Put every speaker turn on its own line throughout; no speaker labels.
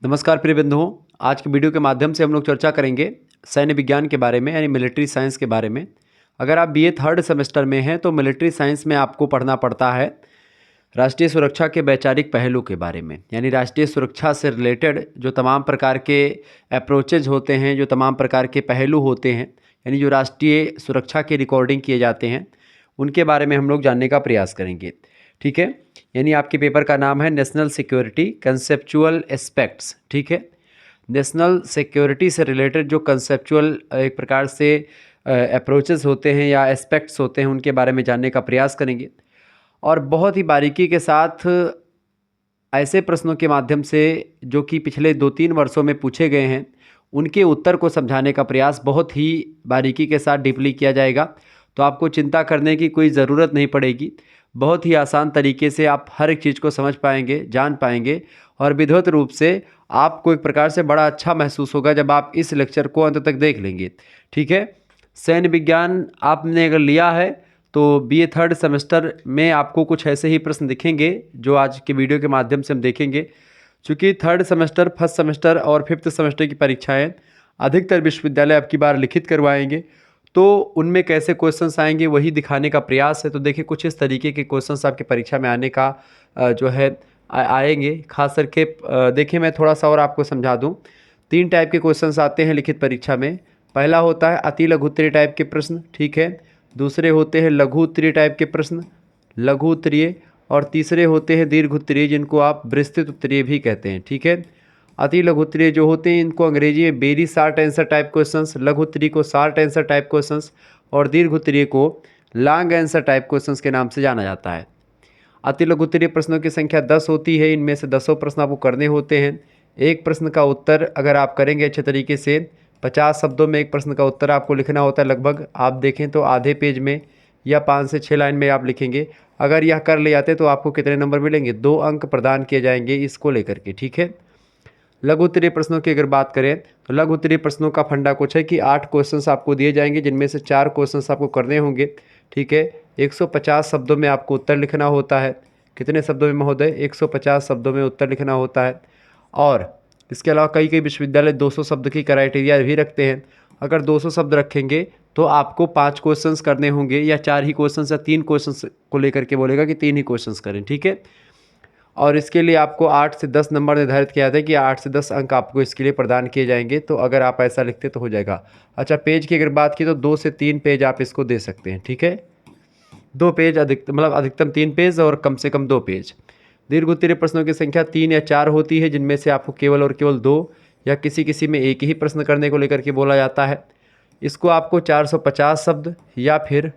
नमस्कार प्रिय बंधुओं। आज के वीडियो के माध्यम से हम लोग चर्चा करेंगे सैन्य विज्ञान के बारे में, यानी मिलिट्री साइंस के बारे में। अगर आप बीए थर्ड सेमेस्टर में हैं तो मिलिट्री साइंस में आपको पढ़ना पड़ता है राष्ट्रीय सुरक्षा के वैचारिक पहलू के बारे में, यानी राष्ट्रीय सुरक्षा से रिलेटेड जो तमाम प्रकार के अप्रोचेज होते हैं, जो तमाम प्रकार के पहलू होते हैं, यानी जो राष्ट्रीय सुरक्षा की रिकॉर्डिंग किए जाते हैं, उनके बारे में हम लोग जानने का प्रयास करेंगे। ठीक है, यानी आपके पेपर का नाम है नेशनल सिक्योरिटी कंसेप्चुअल एस्पेक्ट्स। ठीक है, नेशनल सिक्योरिटी से रिलेटेड जो कंसेप्चुअल एक प्रकार से अप्रोचेस होते हैं या एस्पेक्ट्स होते हैं, उनके बारे में जानने का प्रयास करेंगे और बहुत ही बारीकी के साथ ऐसे प्रश्नों के माध्यम से जो कि पिछले 2-3 वर्षों में पूछे गए हैं, उनके उत्तर को समझाने का प्रयास बहुत ही बारीकी के साथ डीपली किया जाएगा। तो आपको चिंता करने की कोई ज़रूरत नहीं पड़ेगी। बहुत ही आसान तरीके से आप हर एक चीज़ को समझ पाएंगे, जान पाएंगे और विधिवत रूप से आपको एक प्रकार से बड़ा अच्छा महसूस होगा जब आप इस लेक्चर को अंत तक देख लेंगे। ठीक है, सैन्य विज्ञान आपने अगर लिया है तो बीए थर्ड सेमेस्टर में आपको कुछ ऐसे ही प्रश्न दिखेंगे जो आज के वीडियो के माध्यम से हम देखेंगे। चूँकि थर्ड सेमेस्टर, फर्स्ट सेमेस्टर और फिफ्थ सेमेस्टर की परीक्षाएँ अधिकतर विश्वविद्यालय अब की बार लिखित करवाएंगे, तो उनमें कैसे क्वेश्चंस आएंगे वही दिखाने का प्रयास है। तो देखिए, कुछ इस तरीके के क्वेश्चंस आपकी परीक्षा में आने का जो है आएंगे। खास करके देखिए, मैं थोड़ा सा और आपको समझा दूं। 3 टाइप के क्वेश्चंस आते हैं लिखित परीक्षा में। पहला होता है अति लघु उत्तरीय टाइप के प्रश्न। ठीक है, दूसरे होते हैं लघु उत्तरीय टाइप के प्रश्न, लघु उत्तरीय, और तीसरे होते हैं दीर्घ उत्तरीय, जिनको आप विस्तृत उत्तरीय भी कहते हैं। ठीक है, अति लघु उत्तरीय जो होते हैं इनको अंग्रेजी में very short answer type questions, लघु उत्तरीय को शॉर्ट आंसर टाइप क्वेश्चंस और दीर्घ उत्तरीय को लॉन्ग आंसर टाइप क्वेश्चंस के नाम से जाना जाता है। अति लघु उत्तरीय प्रश्नों की संख्या 10 होती है। इनमें से 10 प्रश्न आपको करने होते हैं। एक प्रश्न का उत्तर अगर आप करेंगे अच्छे तरीके से 50 शब्दों में एक प्रश्न का उत्तर आपको लिखना होता है। लगभग आप देखें तो आधे पेज में या 5 से 6 लाइन में आप लिखेंगे। अगर यह कर ले जाते तो आपको कितने नंबर मिलेंगे? 2 अंक प्रदान किए जाएंगे इसको लेकर के। ठीक है, लघु उत्तरीय प्रश्नों की अगर बात करें तो लघु उत्तरीय प्रश्नों का फंडा कुछ है कि 8 क्वेश्चंस आपको दिए जाएंगे, जिनमें से 4 क्वेश्चंस आपको करने होंगे। ठीक है, 150 शब्दों में आपको उत्तर लिखना होता है। कितने शब्दों में महोदय? 150 शब्दों में उत्तर लिखना होता है। और इसके अलावा कई कई विश्वविद्यालय 200 शब्द की क्राइटेरिया भी रखते हैं। अगर 200 शब्द रखेंगे तो आपको 5 क्वेश्चंस करने होंगे, या 4 ही क्वेश्चंस या 3 क्वेश्चंस को लेकर के बोलेगा कि 3 ही क्वेश्चंस करें। ठीक है, और इसके लिए आपको 8 से 10 नंबर निर्धारित किया जाता है कि 8 से 10 अंक आपको इसके लिए प्रदान किए जाएंगे। तो अगर आप ऐसा लिखते तो हो जाएगा। अच्छा, पेज की अगर बात की तो 2 से 3 पेज आप इसको दे सकते हैं। ठीक है, 2 पेज अधिकतम 3 पेज और कम से कम 2 पेज। दीर्घ उत्तरीय प्रश्नों की संख्या 3 या 4 होती है, जिनमें से आपको केवल और केवल 2 या किसी किसी में एक ही प्रश्न करने को लेकर के बोला जाता है। इसको आपको 450 शब्द या फिर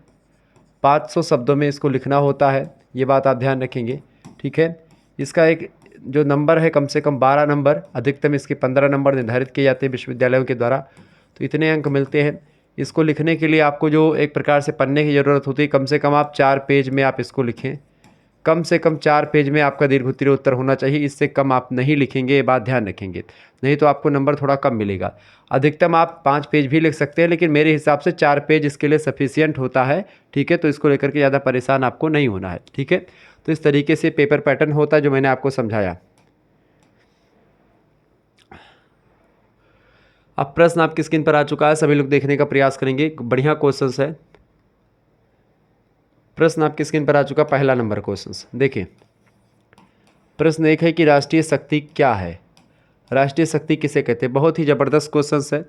500 शब्दों में इसको लिखना होता है। ये बात आप ध्यान रखेंगे। ठीक है, इसका एक जो नंबर है कम से कम 12 नंबर, अधिकतम इसके 15 नंबर निर्धारित किए जाते हैं विश्वविद्यालयों के द्वारा। तो इतने अंक मिलते हैं। इसको लिखने के लिए आपको जो एक प्रकार से पन्ने की ज़रूरत होती है, कम से कम आप 4 पेज में आप इसको लिखें। कम से कम 4 पेज में आपका दीर्घ उत्तरीय उत्तर होना चाहिए। इससे कम आप नहीं लिखेंगे, ये बात ध्यान रखेंगे, नहीं तो आपको नंबर थोड़ा कम मिलेगा। अधिकतम आप 5 पेज भी लिख सकते हैं, लेकिन मेरे हिसाब से 4 पेज इसके लिए सफिशियंट होता है। ठीक है, तो इसको लेकर के ज़्यादा परेशान आपको नहीं होना है। ठीक है, तो इस तरीके से पेपर पैटर्न होता है जो मैंने आपको समझाया। अब प्रश्न आपकी स्क्रीन पर आ चुका है, सभी लोग देखने का प्रयास करेंगे। बढ़िया क्वेश्चंस है। प्रश्न आपकी स्क्रीन पर आ चुका, पहला नंबर क्वेश्चन देखिए। प्रश्न 1 है कि राष्ट्रीय शक्ति क्या है? राष्ट्रीय शक्ति किसे कहते हैं? बहुत ही ज़बरदस्त क्वेश्चन है।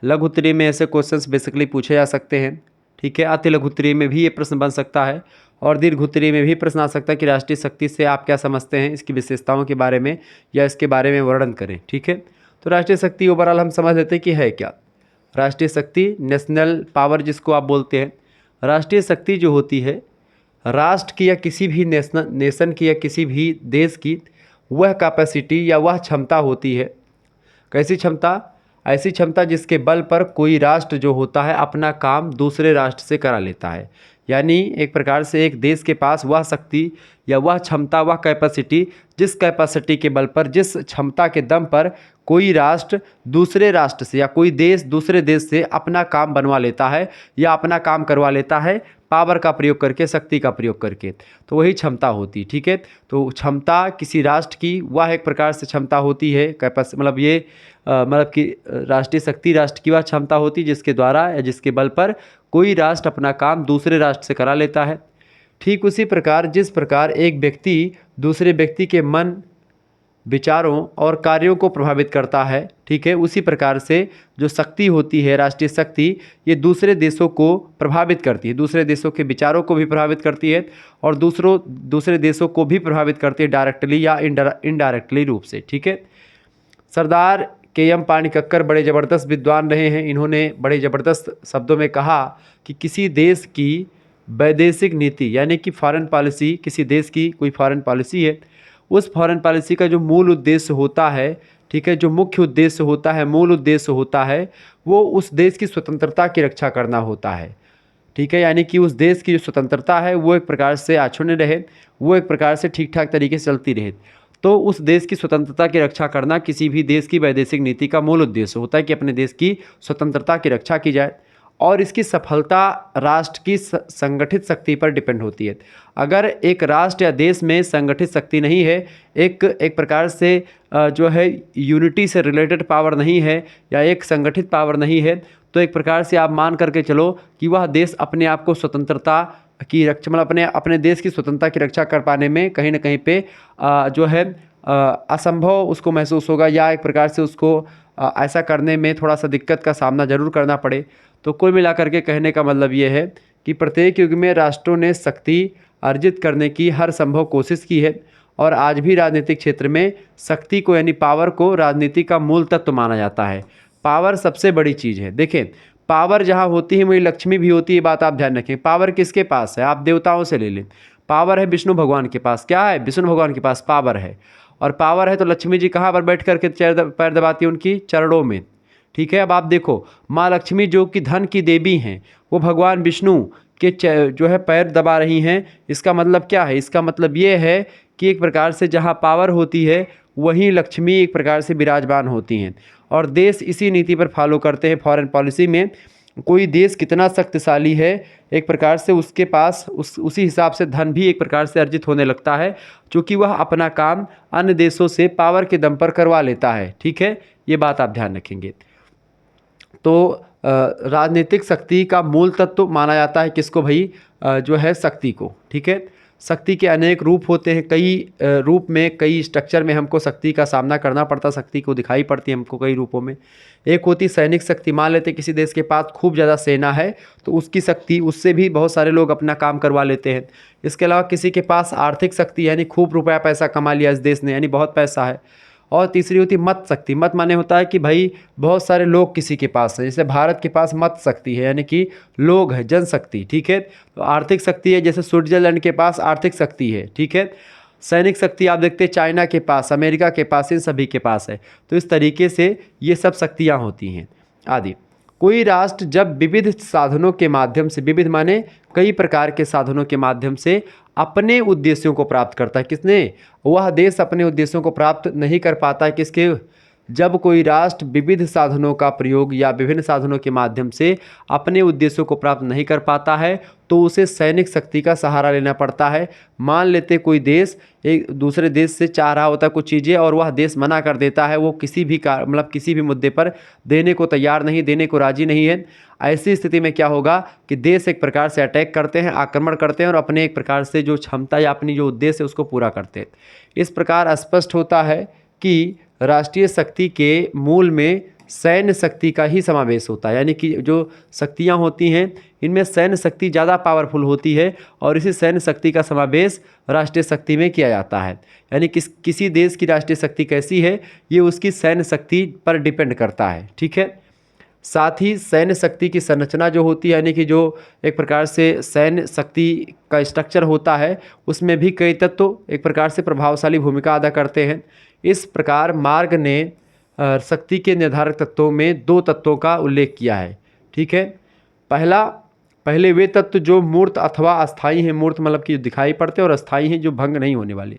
लघु उत्तरीय में ऐसे क्वेश्चंस बेसिकली पूछे जा सकते हैं। ठीक है, अति लघु उत्तरीय में भी ये प्रश्न बन सकता है और दीर्घ उत्तरीय में भी प्रश्न आ सकता है कि राष्ट्रीय शक्ति से आप क्या समझते हैं, इसकी विशेषताओं के बारे में या इसके बारे में वर्णन करें। ठीक है, तो राष्ट्रीय शक्ति ओवरऑल हम समझ लेते हैं कि है क्या। राष्ट्रीय शक्ति, नेशनल पावर जिसको आप बोलते हैं। राष्ट्रीय शक्ति जो होती है राष्ट्र की या किसी भी नेशन की या किसी भी देश की वह कैपेसिटी या वह क्षमता होती है। कैसी क्षमता? ऐसी क्षमता जिसके बल पर कोई राष्ट्र जो होता है अपना काम दूसरे राष्ट्र से करा लेता है। यानी एक प्रकार से एक देश के पास वह शक्ति या वह क्षमता, वह कैपेसिटी, जिस कैपेसिटी के बल पर, जिस क्षमता के दम पर कोई राष्ट्र दूसरे राष्ट्र से या कोई देश दूसरे देश से अपना काम बनवा लेता है या अपना काम करवा लेता है, पावर का प्रयोग करके, शक्ति का प्रयोग करके, तो वही क्षमता होती, ठीक है। तो क्षमता किसी राष्ट्र की वह एक प्रकार से क्षमता होती है, कैपेसिटी मतलब ये मतलब कि राष्ट्रीय शक्ति राष्ट्र की वह क्षमता होती है जिसके द्वारा या जिसके बल पर कोई राष्ट्र अपना काम दूसरे राष्ट्र से करा लेता है। ठीक उसी प्रकार जिस प्रकार एक व्यक्ति दूसरे व्यक्ति के मन, विचारों और कार्यों को प्रभावित करता है, ठीक है, उसी प्रकार से जो शक्ति होती है, राष्ट्रीय शक्ति, ये दूसरे देशों को प्रभावित करती है, दूसरे देशों के विचारों को भी प्रभावित करती है और दूसरे देशों को भी प्रभावित करती है डायरेक्टली या इनडायरेक्टली रूप से, ठीक है। सरदार के.एम. पाणिकक्कर बड़े ज़बरदस्त विद्वान रहे हैं। इन्होंने बड़े ज़बरदस्त शब्दों में कहा कि किसी देश की वैदेशिक नीति यानी कि फॉरेन पॉलिसी, किसी देश की कोई फॉरेन पॉलिसी है, उस फॉरेन पॉलिसी का जो मूल उद्देश्य होता है, ठीक है, जो मुख्य उद्देश्य होता है, मूल उद्देश्य होता है, वो उस देश की स्वतंत्रता की रक्षा करना होता है, ठीक है। यानी कि उस देश की जो स्वतंत्रता है वो एक प्रकार से अक्षुण्ण रहे, वो एक प्रकार से ठीक ठाक तरीके से चलती रहे। तो उस देश की स्वतंत्रता की रक्षा करना किसी भी देश की वैदेशिक नीति का मूल उद्देश्य होता है कि अपने देश की स्वतंत्रता की रक्षा की जाए और इसकी सफलता राष्ट्र की संगठित शक्ति पर डिपेंड होती है। अगर एक राष्ट्र या देश में संगठित शक्ति नहीं है, एक प्रकार से जो है यूनिटी से रिलेटेड पावर नहीं है या एक संगठित पावर नहीं है, तो एक प्रकार से आप मान करके चलो कि वह देश अपने आप को स्वतंत्रता की रक्षा मतलब अपने देश की स्वतंत्रता की रक्षा कर पाने में कहीं ना कहीं पे जो है असंभव उसको महसूस होगा या एक प्रकार से उसको ऐसा करने में थोड़ा सा दिक्कत का सामना जरूर करना पड़े। तो कुल मिलाकर के कहने का मतलब ये है कि प्रत्येक युग में राष्ट्रों ने शक्ति अर्जित करने की हर संभव कोशिश की है और आज भी राजनीतिक क्षेत्र में शक्ति को यानी पावर को राजनीति का मूल तत्व माना जाता है। पावर सबसे बड़ी चीज़ है। देखें, पावर जहाँ होती है वहीं लक्ष्मी भी होती है, बात आप ध्यान रखें। पावर किसके पास है? आप देवताओं से ले लें, पावर है विष्णु भगवान के पास। क्या है? विष्णु भगवान के पास पावर है। और पावर है तो लक्ष्मी जी कहाँ पर बैठ करके पैर दबाती है? उनकी चरणों में, ठीक है। अब आप देखो, माँ लक्ष्मी जो कि धन की देवी हैं, वो भगवान विष्णु के जो है पैर दबा रही हैं। इसका मतलब क्या है? इसका मतलब ये है कि एक प्रकार से जहाँ पावर होती है वहीं लक्ष्मी एक प्रकार से विराजमान होती हैं और देश इसी नीति पर फॉलो करते हैं। फॉरेन पॉलिसी में कोई देश कितना शक्तिशाली है, एक प्रकार से उसके पास उसी हिसाब से धन भी एक प्रकार से अर्जित होने लगता है, क्योंकि वह अपना काम अन्य देशों से पावर के दम पर करवा लेता है, ठीक है। ये बात आप ध्यान रखेंगे। तो राजनीतिक शक्ति का मूल तत्व माना जाता है किसको भाई? जो है शक्ति को, ठीक है। शक्ति के अनेक रूप होते हैं, कई रूप में, कई स्ट्रक्चर में हमको शक्ति का सामना करना पड़ता, शक्ति को दिखाई पड़ती है हमको कई रूपों में। एक होती सैनिक शक्ति। मान लेते किसी देश के पास खूब ज़्यादा सेना है तो उसकी शक्ति, उससे भी बहुत सारे लोग अपना काम करवा लेते हैं। इसके अलावा किसी के पास आर्थिक शक्ति यानी खूब रुपया पैसा कमा लिया इस देश ने, यानी बहुत पैसा है। और तीसरी होती मत शक्ति। मत माने होता है कि भाई बहुत सारे लोग किसी के पास हैं, जैसे भारत के पास मत शक्ति है यानी कि लोग है, जनशक्ति, ठीक है। तो आर्थिक शक्ति है, जैसे स्विट्जरलैंड के पास आर्थिक शक्ति है, ठीक है। सैनिक शक्ति आप देखते हैं चाइना के पास, अमेरिका के पास, इन सभी के पास है। तो इस तरीके से ये सब शक्तियाँ होती हैं आदि। कोई राष्ट्र जब विविध साधनों के माध्यम से, विविध माने कई प्रकार के साधनों के माध्यम से अपने उद्देश्यों को प्राप्त करता है, किसने? वह देश अपने उद्देश्यों को प्राप्त नहीं कर पाता है, किसके? जब कोई राष्ट्र विविध साधनों का प्रयोग या विभिन्न साधनों के माध्यम से अपने उद्देश्यों को प्राप्त नहीं कर पाता है तो उसे सैनिक शक्ति का सहारा लेना पड़ता है। मान लेते कोई देश एक दूसरे देश से चाह रहा होता है कुछ चीज़ें और वह देश मना कर देता है, वो किसी भी मतलब किसी भी मुद्दे पर देने को तैयार नहीं, देने को राजी नहीं है। ऐसी स्थिति में क्या होगा कि देश एक प्रकार से अटैक करते हैं, आक्रमण करते हैं और अपने एक प्रकार से जो क्षमता या अपनी जो उद्देश्य है उसको पूरा करते हैं। इस प्रकार स्पष्ट होता है कि राष्ट्रीय शक्ति के मूल में सैन्य शक्ति का ही समावेश होता है, यानी कि जो शक्तियाँ होती हैं इनमें सैन्य शक्ति ज़्यादा पावरफुल होती है और इसी सैन्य शक्ति का समावेश राष्ट्रीय शक्ति में किया जाता है। यानी किसी देश की राष्ट्रीय शक्ति कैसी है ये उसकी सैन्य शक्ति पर डिपेंड करता है, ठीक है। साथ ही सैन्य शक्ति की संरचना जो होती है, यानी कि जो एक प्रकार से सैन्य शक्ति का स्ट्रक्चर होता है उसमें भी कई तत्व एक प्रकार से प्रभावशाली भूमिका अदा करते हैं। इस प्रकार मार्ग ने शक्ति के निर्धारक तत्वों में दो तत्वों का उल्लेख किया है, ठीक है। पहले वे तत्व जो मूर्त अथवा अस्थायी हैं, मूर्त मतलब कि दिखाई पड़ते हैं और अस्थायी हैं जो भंग नहीं होने वाले,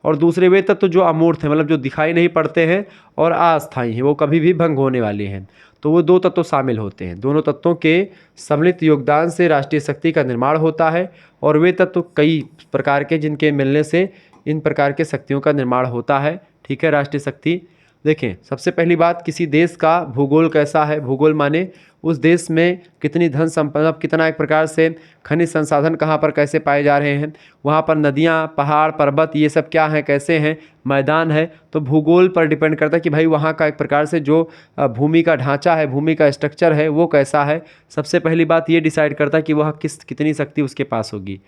और दूसरे वे तत्व जो अमूर्त हैं, मतलब जो दिखाई नहीं पड़ते हैं और अस्थायी हैं, वो कभी भी भंग होने वाले हैं। तो वो दो तत्व शामिल होते हैं। दोनों तत्वों के सम्मिलित योगदान से राष्ट्रीय शक्ति का निर्माण होता है, और वे तत्व कई प्रकार के जिनके मिलने से इन प्रकार के शक्तियों का निर्माण होता है। ठीक है, राष्ट्रीय शक्ति देखें, सबसे पहली बात, किसी देश का भूगोल कैसा है। भूगोल माने उस देश में कितनी धन संपदा, कितना एक प्रकार से खनिज संसाधन कहाँ पर कैसे पाए जा रहे हैं, वहाँ पर नदियाँ, पहाड़, पर्वत, ये सब क्या हैं, कैसे हैं, मैदान है। तो भूगोल पर डिपेंड करता है कि भाई वहाँ का एक प्रकार से जो भूमि का ढांचा है, भूमि का स्ट्रक्चर है, वो कैसा है। सबसे पहली बात ये डिसाइड करता है कि वह कितनी शक्ति उसके पास होगी।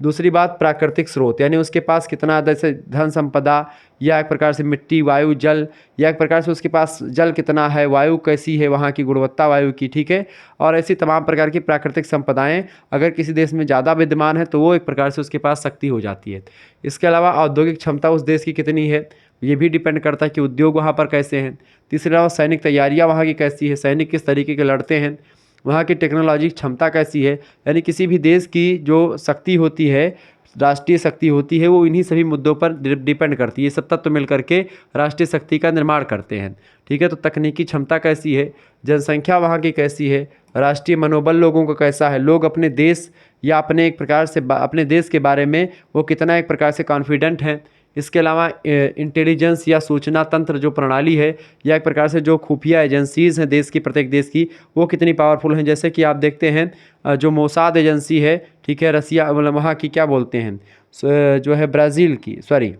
दूसरी बात, प्राकृतिक स्रोत, यानी उसके पास कितना जैसे धन संपदा, या एक प्रकार से मिट्टी, वायु, जल, या एक प्रकार से उसके पास जल कितना है, वायु कैसी है, वहाँ की गुणवत्ता वायु की। ठीक है, और ऐसी तमाम प्रकार की प्राकृतिक संपदाएं अगर किसी देश में ज़्यादा विद्यमान है तो वो एक प्रकार से उसके पास शक्ति हो जाती है। इसके अलावा औद्योगिक क्षमता उस देश की कितनी है, ये भी डिपेंड करता है कि उद्योग वहाँ पर कैसे हैं। तीसरे अलावा सैनिक तैयारियाँ वहाँ की कैसी है, सैनिक किस तरीके के लड़ते हैं, वहाँ की टेक्नोलॉजी क्षमता कैसी है। यानी किसी भी देश की जो शक्ति होती है, राष्ट्रीय शक्ति होती है, वो इन्हीं सभी मुद्दों पर डिपेंड करती है। ये सब तत्व मिलकर के राष्ट्रीय शक्ति का निर्माण करते हैं। ठीक है, तो तकनीकी क्षमता कैसी है, जनसंख्या वहाँ की कैसी है, राष्ट्रीय मनोबल लोगों का कैसा है, लोग अपने देश या अपने एक प्रकार से अपने देश के बारे में वो कितना एक प्रकार से कॉन्फिडेंट हैं। इसके अलावा इंटेलिजेंस या सूचना तंत्र जो प्रणाली है, या एक प्रकार से जो खुफिया एजेंसीज़ हैं देश की, प्रत्येक देश की, वो कितनी पावरफुल हैं। जैसे कि आप देखते हैं जो मोसाद एजेंसी है, ठीक है, रसिया, मतलब वहाँ की क्या बोलते हैं, जो है ब्राज़ील की, सॉरी,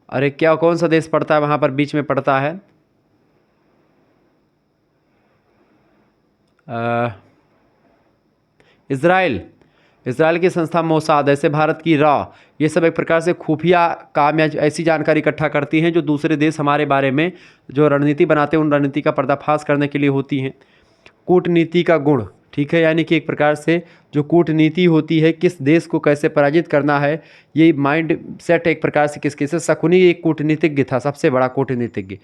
अरे क्या, कौन सा देश पड़ता है वहाँ पर, बीच में पड़ता है, इज़राइल। इजराइल की संस्था मोसाद, ऐसे भारत की रॉ, ये सब एक प्रकार से खुफिया काम या ऐसी जानकारी इकट्ठा करती हैं जो दूसरे देश हमारे बारे में जो रणनीति बनाते हैं, उन रणनीति का पर्दाफाश करने के लिए होती हैं। कूटनीति का गुण, ठीक है, यानी कि एक प्रकार से जो कूटनीति होती है, किस देश को कैसे पराजित करना है, ये माइंड सेट एक प्रकार से किसके से। शकुनी एक कूटनीतिज्ञ था, सबसे बड़ा कूटनीतिज्ञ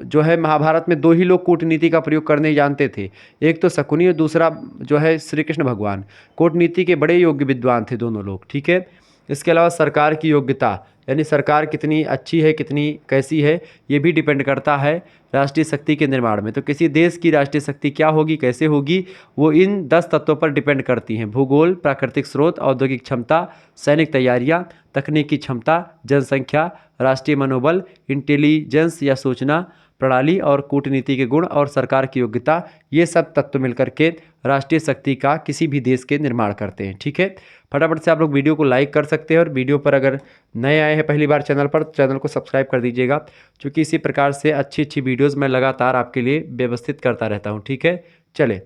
जो है। महाभारत में दो ही लोग कूटनीति का प्रयोग करने जानते थे, एक तो शकुनी और दूसरा जो है श्री कृष्ण भगवान। कूटनीति के बड़े योग्य विद्वान थे दोनों लोग। ठीक है, इसके अलावा सरकार की योग्यता, यानी सरकार कितनी अच्छी है, कितनी कैसी है, ये भी डिपेंड करता है राष्ट्रीय शक्ति के निर्माण में। तो किसी देश की राष्ट्रीय शक्ति क्या होगी, कैसे होगी, वो इन 10 तत्वों पर डिपेंड करती हैं। भूगोल, प्राकृतिक स्रोत, औद्योगिक क्षमता, सैनिक तैयारियाँ, तकनीकी क्षमता, जनसंख्या, राष्ट्रीय मनोबल, इंटेलिजेंस या सूचना प्रणाली, और कूटनीति के गुण, और सरकार की योग्यता, ये सब तत्व मिलकर के राष्ट्रीय शक्ति का किसी भी देश के निर्माण करते हैं। ठीक है, फटाफट से आप लोग वीडियो को लाइक कर सकते हैं, और वीडियो पर अगर नए आए हैं पहली बार चैनल पर, चैनल को सब्सक्राइब कर दीजिएगा, क्योंकि इसी प्रकार से अच्छी अच्छी वीडियोज़ मैं लगातार आपके लिए व्यवस्थित करता रहता हूँ। ठीक है, चले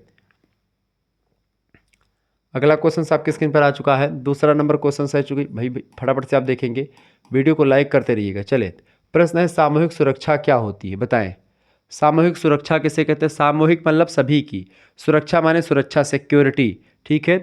अगला क्वेश्चन आपके स्क्रीन पर आ चुका है। दूसरा नंबर क्वेश्चन है, चूँकि भाई फटाफट से आप देखेंगे, वीडियो को लाइक करते रहिएगा। चले, प्रश्न है, सामूहिक सुरक्षा क्या होती है, बताएं। सामूहिक सुरक्षा किसे कहते हैं। सामूहिक मतलब सभी की, सुरक्षा माने सुरक्षा, सिक्योरिटी। ठीक है,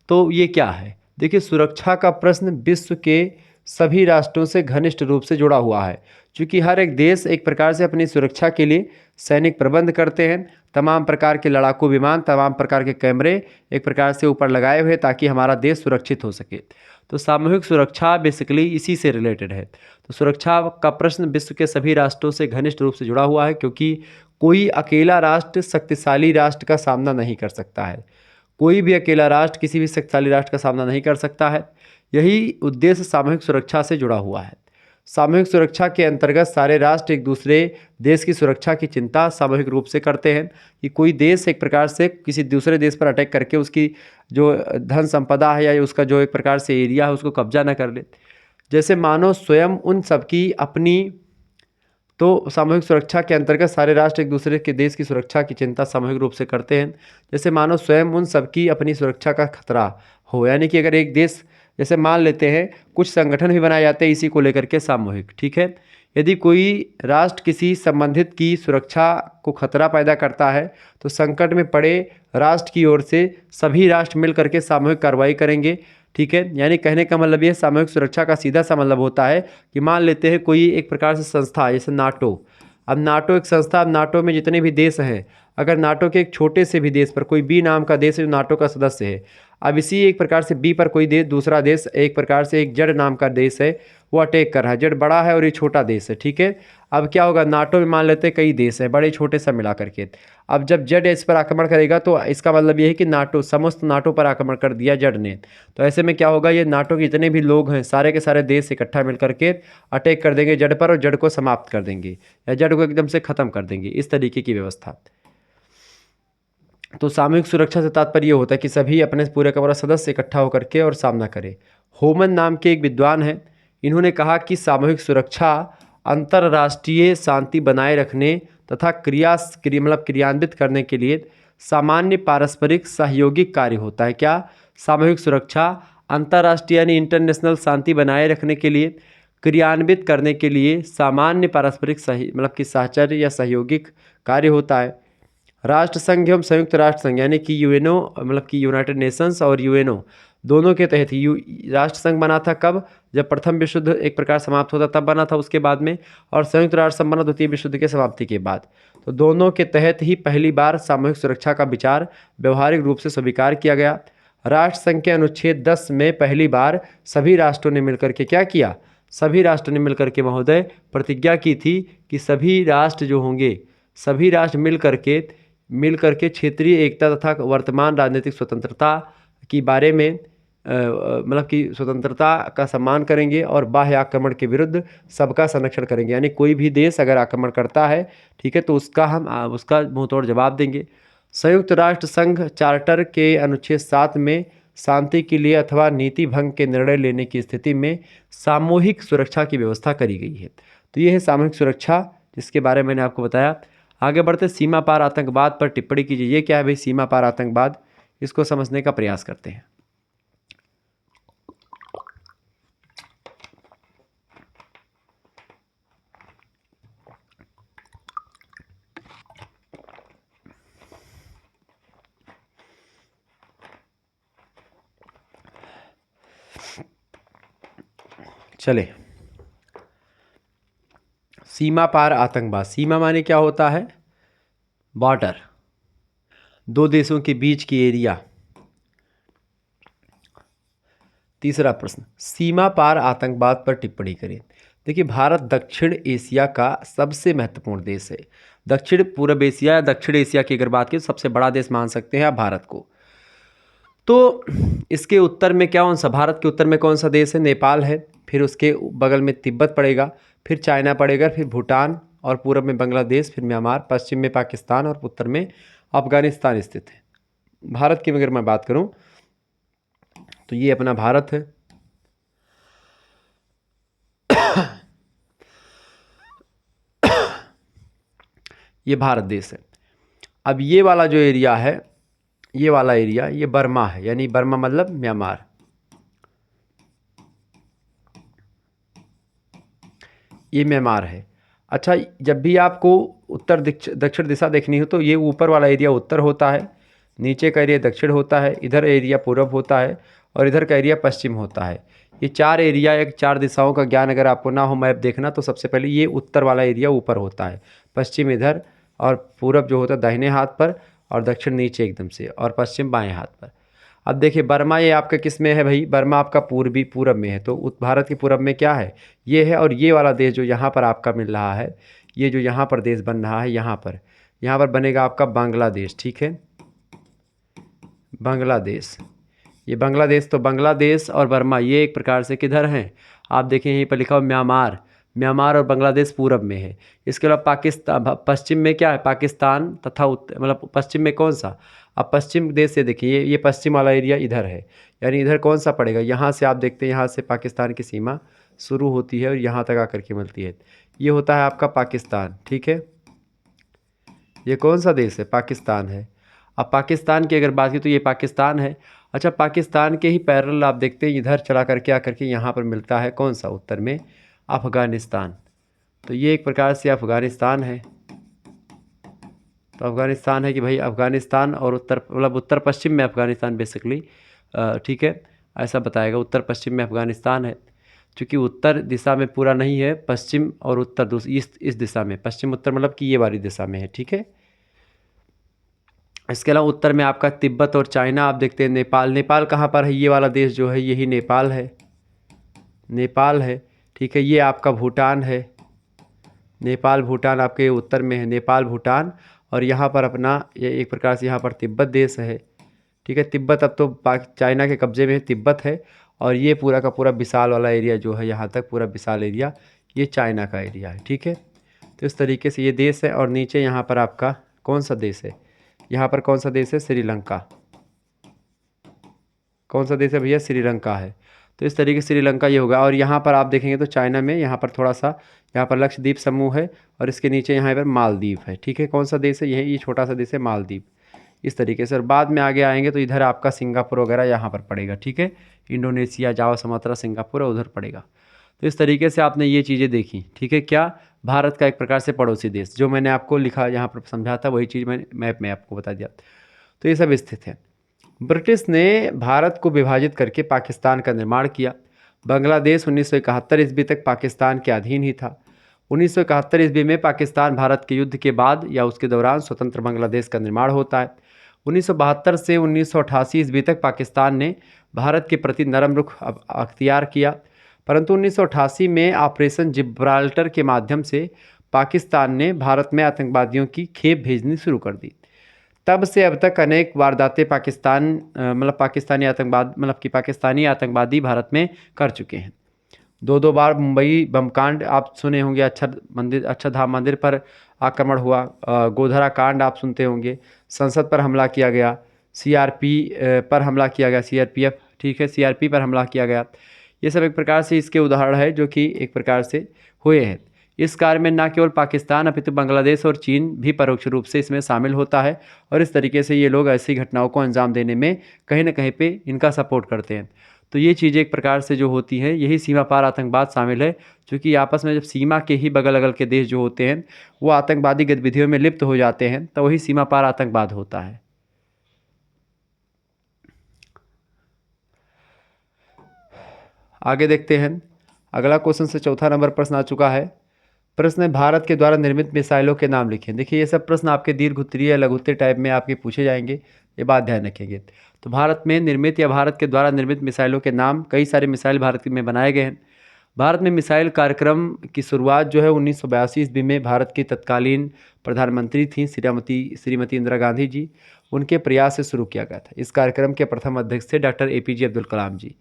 तो ये क्या है, देखिए, सुरक्षा का प्रश्न विश्व के सभी राष्ट्रों से घनिष्ठ रूप से जुड़ा हुआ है, क्योंकि हर एक देश एक प्रकार से अपनी सुरक्षा के लिए सैनिक प्रबंध करते हैं। तमाम प्रकार के लड़ाकू विमान, तमाम प्रकार के कैमरे एक प्रकार से ऊपर लगाए हुए, ताकि हमारा देश सुरक्षित हो सके। तो सामूहिक सुरक्षा बेसिकली इसी से रिलेटेड है। तो सुरक्षा का प्रश्न विश्व के सभी राष्ट्रों से घनिष्ठ रूप से जुड़ा हुआ है, क्योंकि कोई अकेला राष्ट्र शक्तिशाली राष्ट्र का सामना नहीं कर सकता है। कोई भी अकेला राष्ट्र किसी भी शक्तिशाली राष्ट्र का सामना नहीं कर सकता है। यही उद्देश्य सामूहिक सुरक्षा से जुड़ा हुआ है। सामूहिक सुरक्षा के अंतर्गत सारे राष्ट्र एक दूसरे देश की सुरक्षा की चिंता सामूहिक रूप से करते हैं, कि कोई देश एक प्रकार से किसी दूसरे देश पर अटैक करके उसकी जो धन संपदा है या उसका जो एक प्रकार से एरिया है उसको कब्जा न कर ले। जैसे मानो स्वयं उन सबकी अपनी, तो सामूहिक सुरक्षा के अंतर्गत सारे राष्ट्र एक दूसरे के देश की सुरक्षा की चिंता सामूहिक रूप से करते हैं। जैसे मानो स्वयं उन सबकी अपनी सुरक्षा का खतरा हो, यानी कि अगर एक देश, जैसे मान लेते हैं कुछ संगठन भी बनाए जाते हैं इसी को लेकर के सामूहिक। ठीक है, यदि कोई राष्ट्र किसी संबंधित की सुरक्षा को खतरा पैदा करता है, तो संकट में पड़े राष्ट्र की ओर से सभी राष्ट्र मिल करके सामूहिक कार्रवाई करेंगे। ठीक है, यानी कहने का मतलब ये, सामूहिक सुरक्षा का सीधा सा मतलब होता है कि मान लेते हैं कोई एक प्रकार से संस्था, जैसे नाटो। अब नाटो एक संस्था, अब नाटो में जितने भी देश हैं, अगर नाटो के एक छोटे से भी देश पर कोई बी नाम का देश है जो नाटो का सदस्य है, अब इसी एक प्रकार से बी पर कोई देश, दूसरा देश, एक प्रकार से एक जेड नाम का देश है, वो अटैक कर रहा है। जेड बड़ा है और ये छोटा देश है, ठीक है। अब क्या होगा, नाटो में मान लेते हैं कई देश है, बड़े छोटे सब मिला करके। अब जब जेड इस पर आक्रमण करेगा तो इसका मतलब ये है कि नाटो, समस्त नाटो पर आक्रमण कर दिया जेड ने। तो ऐसे में क्या होगा, ये नाटो के जितने भी लोग हैं, सारे के सारे देश इकट्ठा मिल करके अटैक कर देंगे जेड पर, और जेड को समाप्त कर देंगे या जेड को एकदम से ख़त्म कर देंगे, इस तरीके की व्यवस्था। तो सामूहिक सुरक्षा से तात्पर्य होता है कि सभी अपने पूरे का पूरा सदस्य इकट्ठा होकर के और सामना करें। होमन नाम के एक विद्वान हैं, इन्होंने कहा कि सामूहिक सुरक्षा अंतर्राष्ट्रीय शांति बनाए रखने तथा क्रियान्वित करने के लिए सामान्य पारस्परिक सहयोगिक कार्य होता है। क्या? सामूहिक सुरक्षा अंतर्राष्ट्रीय यानी इंटरनेशनल शांति बनाए रखने के लिए, क्रियान्वित करने के लिए सामान्य पारस्परिक कि साहचर्य या सहयोगिक कार्य होता है। राष्ट्र संघ एवं संयुक्त राष्ट्र संघ यानी कि यूएनओ, कि यूनाइटेड नेशंस और यूएनओ दोनों के तहत राष्ट्र संघ बना था। कब? जब प्रथम विश्व युद्ध एक प्रकार समाप्त होता तब बना था, उसके बाद में, और संयुक्त राष्ट्र संघ बना द्वितीय विश्व युद्ध के समाप्ति के बाद। तो दोनों के तहत ही पहली बार सामूहिक सुरक्षा का विचार व्यवहारिक रूप से स्वीकार किया गया। राष्ट्र संघ के अनुच्छेद 10 में पहली बार सभी राष्ट्रों ने मिलकर के क्या किया? सभी राष्ट्रों ने मिलकर के महोदय प्रतिज्ञा की थी कि सभी राष्ट्र जो होंगे, सभी राष्ट्र मिल करके क्षेत्रीय एकता तथा वर्तमान राजनीतिक स्वतंत्रता की बारे में कि स्वतंत्रता का सम्मान करेंगे और बाह्य आक्रमण के विरुद्ध सबका संरक्षण करेंगे। यानी कोई भी देश अगर आक्रमण करता है, ठीक है, तो उसका मुंहतोड़ जवाब देंगे। संयुक्त राष्ट्र संघ चार्टर के अनुच्छेद 7 में शांति के लिए अथवा नीति भंग के निर्णय लेने की स्थिति में सामूहिक सुरक्षा की व्यवस्था करी गई है। तो ये है सामूहिक सुरक्षा, जिसके बारे में मैंने आपको बताया। आगे बढ़ते सीमा पार आतंकवाद पर टिप्पणी कीजिए। ये क्या है भाई सीमा पार आतंकवाद? इसको समझने का प्रयास करते हैं। चले, सीमा पार आतंकवाद। सीमा माने क्या होता है? बॉर्डर, दो देशों के बीच की एरिया। तीसरा प्रश्न, सीमा पार आतंकवाद पर टिप्पणी करें। देखिए, भारत दक्षिण एशिया का सबसे महत्वपूर्ण देश है। दक्षिण पूर्व एशिया या दक्षिण एशिया की अगर बात करें तो सबसे बड़ा देश मान सकते हैं आप भारत को। तो इसके उत्तर में कौन सा, भारत के उत्तर में कौन सा देश है? नेपाल है, फिर उसके बगल में तिब्बत पड़ेगा, फिर चाइना पड़ेगा, फिर भूटान, और पूर्व में बांग्लादेश, फिर म्यांमार, पश्चिम में पाकिस्तान और उत्तर में अफगानिस्तान स्थित है। भारत की अगर मैं बात करूं तो ये अपना भारत है। ये भारत देश है। अब ये वाला जो एरिया है, ये वाला एरिया, ये बर्मा है, यानी बर्मा मतलब म्यांमार। ये म्यांमार है। अच्छा, जब भी आपको उत्तर दक्षिण दिशा देखनी हो तो ये ऊपर वाला एरिया उत्तर होता है, नीचे का एरिया दक्षिण होता है, इधर एरिया पूर्व होता है, और इधर का एरिया पश्चिम होता है। ये चार एरिया, एक चार दिशाओं का ज्ञान अगर आपको ना हो मैप देखना, तो सबसे पहले ये उत्तर वाला एरिया ऊपर होता है, पश्चिम इधर, और पूरब जो होता है दाहिने हाथ पर, और दक्षिण नीचे एकदम से, और पश्चिम बाएं हाथ पर। अब देखिए, बर्मा ये आपका किस में है भाई? बर्मा आपका पूरब में है। तो भारत के पूरब में क्या है? ये है। और ये वाला देश जो यहाँ पर आपका मिल रहा है, ये जो यहाँ पर देश बन रहा है, यहाँ पर बनेगा आपका बांग्लादेश, ठीक है, बांग्लादेश। ये बांग्लादेश, तो बांग्लादेश और बर्मा ये एक प्रकार से किधर हैं? आप देखें यहीं पर लिखा हो म्यांमार। म्यांमार और बांग्लादेश पूरब में है। इसके अलावा पाकिस्तान, पश्चिम में क्या है? पाकिस्तान तथा पश्चिम में कौन सा? अब पश्चिम देश से देखिए, ये पश्चिम वाला एरिया इधर है, यानी इधर कौन सा पड़ेगा? यहाँ से आप देखते हैं, यहाँ से पाकिस्तान की सीमा शुरू होती है और यहाँ तक आकर के मिलती है। ये होता है आपका पाकिस्तान, ठीक है। ये कौन सा देश है? पाकिस्तान है। अब पाकिस्तान की अगर बात की तो ये पाकिस्तान है। अच्छा, पाकिस्तान के ही पैरेलल आप देखते हैं, इधर चला करके आकर के यहाँ पर मिलता है कौन सा? उत्तर में अफ़गानिस्तान। तो ये एक प्रकार से अफ़गानिस्तान है। तो अफ़गानिस्तान है कि भाई अफ़गानिस्तान और उत्तर पश्चिम में अफ़गानिस्तान बेसिकली, ठीक है, ऐसा बताएगा। उत्तर पश्चिम में अफ़गानिस्तान है, क्योंकि उत्तर दिशा में पूरा नहीं है, पश्चिम और उत्तर इस दिशा में, पश्चिम उत्तर मतलब कि ये वाली दिशा में है, ठीक है। इसके अलावा उत्तर में आपका तिब्बत और चाइना। आप देखते हैं नेपाल। नेपाल कहाँ पर है? ये वाला देश जो है यही नेपाल है, नेपाल है। ठीक है, ये आपका भूटान है, नेपाल भूटान आपके उत्तर में है, नेपाल भूटान। और यहाँ पर अपना ये एक प्रकार से यहाँ पर तिब्बत देश है। ठीक है, तिब्बत अब तो चाइना के कब्जे में है, तिब्बत है। और ये पूरा का पूरा विशाल वाला एरिया जो है यहाँ तक पूरा विशाल एरिया ये चाइना का एरिया है। ठीक है, तो इस तरीके से ये देश है। और नीचे यहाँ पर आपका कौन सा देश है? यहाँ पर कौन सा देश है? श्रीलंका। कौन सा देश है भैया? श्रीलंका है। तो इस तरीके से श्रीलंका ये होगा। और यहाँ पर आप देखेंगे तो चाइना में यहाँ पर थोड़ा सा यहाँ पर लक्षद्वीप समूह है और इसके नीचे यहाँ पर मालदीव है। ठीक है, कौन सा देश है? ये छोटा सा देश है मालदीव। इस तरीके से। और बाद में आगे आएंगे तो इधर आपका सिंगापुर वगैरह यहाँ पर पड़ेगा। ठीक है, इंडोनेशिया, जावा, सुमात्रा, सिंगापुर उधर पड़ेगा। तो इस तरीके से आपने ये चीज़ें देखी। ठीक है, क्या भारत का एक प्रकार से पड़ोसी देश, जो मैंने आपको लिखा यहाँ पर समझा था वही चीज़ मैंने मैप में आपको बता दिया। तो ये सब स्थित है। ब्रिटिश ने भारत को विभाजित करके पाकिस्तान का निर्माण किया। बांग्लादेश 1971 ईस्वी तक पाकिस्तान के अधीन ही था। 1971 ईस्वी में पाकिस्तान भारत के युद्ध के बाद या उसके दौरान स्वतंत्र बांग्लादेश का निर्माण होता है। 1972 से 1988 ईस्वी तक पाकिस्तान ने भारत के प्रति नरम रुख अख्तियार किया, परंतु 1988 में ऑपरेशन जिब्राल्टर के माध्यम से पाकिस्तान ने भारत में आतंकवादियों की खेप भेजनी शुरू कर दी। तब से अब तक अनेक वारदातें पाकिस्तानी आतंकवादी भारत में कर चुके हैं। दो बार मुंबई बम कांड आप सुने होंगे, अक्षरधाम मंदिर पर आक्रमण हुआ, गोधरा कांड आप सुनते होंगे, संसद पर हमला किया गया, सीआरपी पर हमला किया गया, सीआरपीएफ, ठीक है, सीआरपी पर हमला किया गया। ये सब एक प्रकार से इसके उदाहरण है जो कि एक प्रकार से हुए हैं। इस कार्य में न केवल पाकिस्तान अपितु बांग्लादेश और चीन भी परोक्ष रूप से इसमें शामिल होता है। और इस तरीके से ये लोग ऐसी घटनाओं को अंजाम देने में कहीं ना कहीं पे इनका सपोर्ट करते हैं। तो ये चीज़ें एक प्रकार से जो होती हैं, यही सीमा पार आतंकवाद शामिल है, क्योंकि आपस में जब सीमा के ही बगल अगल के देश जो होते हैं वो आतंकवादी गतिविधियों में लिप्त हो जाते हैं, तो वही सीमा पार आतंकवाद होता है। आगे देखते हैं। अगला क्वेश्चन से चौथा नंबर प्रश्न आ चुका है। प्रश्न है, भारत के द्वारा निर्मित मिसाइलों के नाम लिखें। देखिए, ये सब प्रश्न आपके दीर्घ उत्तरीय या लघु उत्तरीय टाइप में आपके पूछे जाएंगे, ये बात ध्यान रखेंगे। तो भारत में निर्मित या भारत के द्वारा निर्मित मिसाइलों के नाम, कई सारे मिसाइल भारत में बनाए गए हैं। भारत में मिसाइल कार्यक्रम की शुरुआत जो है 1982 ईस्वी में भारत की तत्कालीन प्रधानमंत्री थी श्रीमती इंदिरा गांधी जी, उनके प्रयास से शुरू किया गया था। इस कार्यक्रम के प्रथम अध्यक्ष थे डॉक्टर APJ अब्दुल कलाम जी।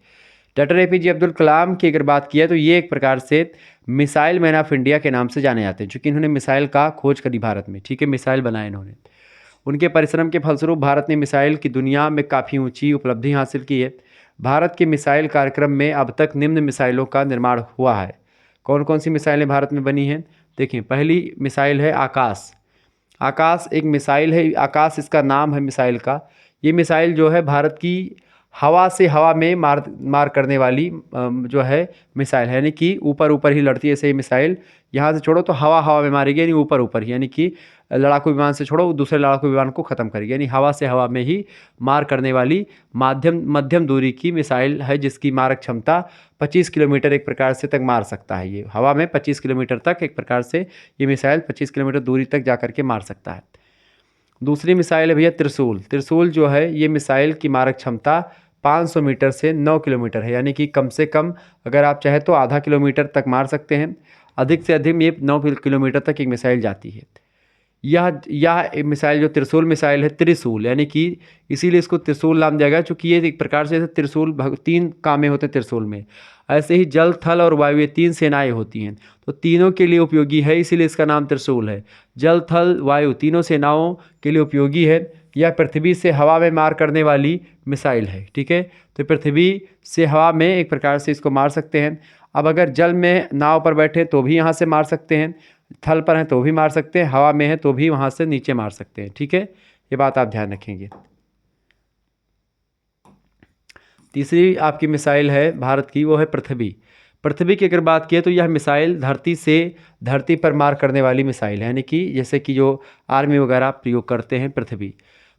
डॉक्टर APJ अब्दुल कलाम की अगर बात की है तो ये एक प्रकार से मिसाइल मैन ऑफ इंडिया के नाम से जाने जाते हैं, क्योंकि इन्होंने मिसाइल का खोज करी भारत में। ठीक है, मिसाइल बनाए इन्होंने। उनके परिश्रम के फलस्वरूप भारत ने मिसाइल की दुनिया में काफ़ी ऊंची उपलब्धि हासिल की है। भारत के मिसाइल कार्यक्रम में अब तक निम्न मिसाइलों का निर्माण हुआ है। कौन कौन सी मिसाइलें भारत में बनी हैं? देखिए, पहली मिसाइल है आकाश। आकाश एक मिसाइल है, आकाश इसका नाम है मिसाइल का। ये मिसाइल जो है भारत की हवा से हवा में मार करने वाली जो है मिसाइल है, यानी कि ऊपर ऊपर ही लड़ती है। ऐसे ही मिसाइल यहाँ से छोड़ो तो हवा में मारेगी, यानी ऊपर ऊपर ही, यानी कि लड़ाकू विमान से छोड़ो दूसरे लड़ाकू विमान को ख़त्म करेगी, यानी हवा से हवा में ही मार करने वाली मध्यम दूरी की मिसाइल है, जिसकी मारक क्षमता 25 किलोमीटर एक प्रकार से तक मार सकता है। ये हवा में 25 किलोमीटर तक एक प्रकार से ये मिसाइल 25 किलोमीटर दूरी तक जा करके मार सकता है। दूसरी मिसाइल है भैया त्रिशूल। त्रिशूल जो है ये मिसाइल की मारक क्षमता 500 मीटर से 9 किलोमीटर है, यानी कि कम से कम अगर आप चाहें तो आधा किलोमीटर तक मार सकते हैं, अधिक से अधिक ये 9 किलोमीटर तक एक मिसाइल जाती है। यह मिसाइल जो त्रिशूल मिसाइल है, त्रिशूल यानी कि इसीलिए इसको त्रिशूल नाम दिया गया, क्योंकि ये एक प्रकार से त्रिशूल 3 कामें होते हैं त्रिशूल में। ऐसे ही जल, थल और वायु, ये 3 सेनाएं होती हैं, तो तीनों के लिए उपयोगी है, इसीलिए इसका नाम त्रिशूल है। जल, थल, वायु तीनों सेनाओं के लिए उपयोगी है। यह पृथ्वी से हवा में मार करने वाली मिसाइल है। ठीक है, तो पृथ्वी से हवा में एक प्रकार से इसको मार सकते हैं। अब अगर जल में नाव पर बैठे तो भी यहाँ से मार सकते हैं, थल पर हैं तो भी मार सकते हैं, हवा में है तो भी वहाँ से नीचे मार सकते हैं। ठीक है, ये बात आप ध्यान रखेंगे। तीसरी आपकी मिसाइल है भारत की, वो है पृथ्वी। पृथ्वी की अगर बात किए तो यह मिसाइल धरती पर मार करने वाली मिसाइल है, यानी कि जैसे कि जो आर्मी वगैरह प्रयोग करते हैं। पृथ्वी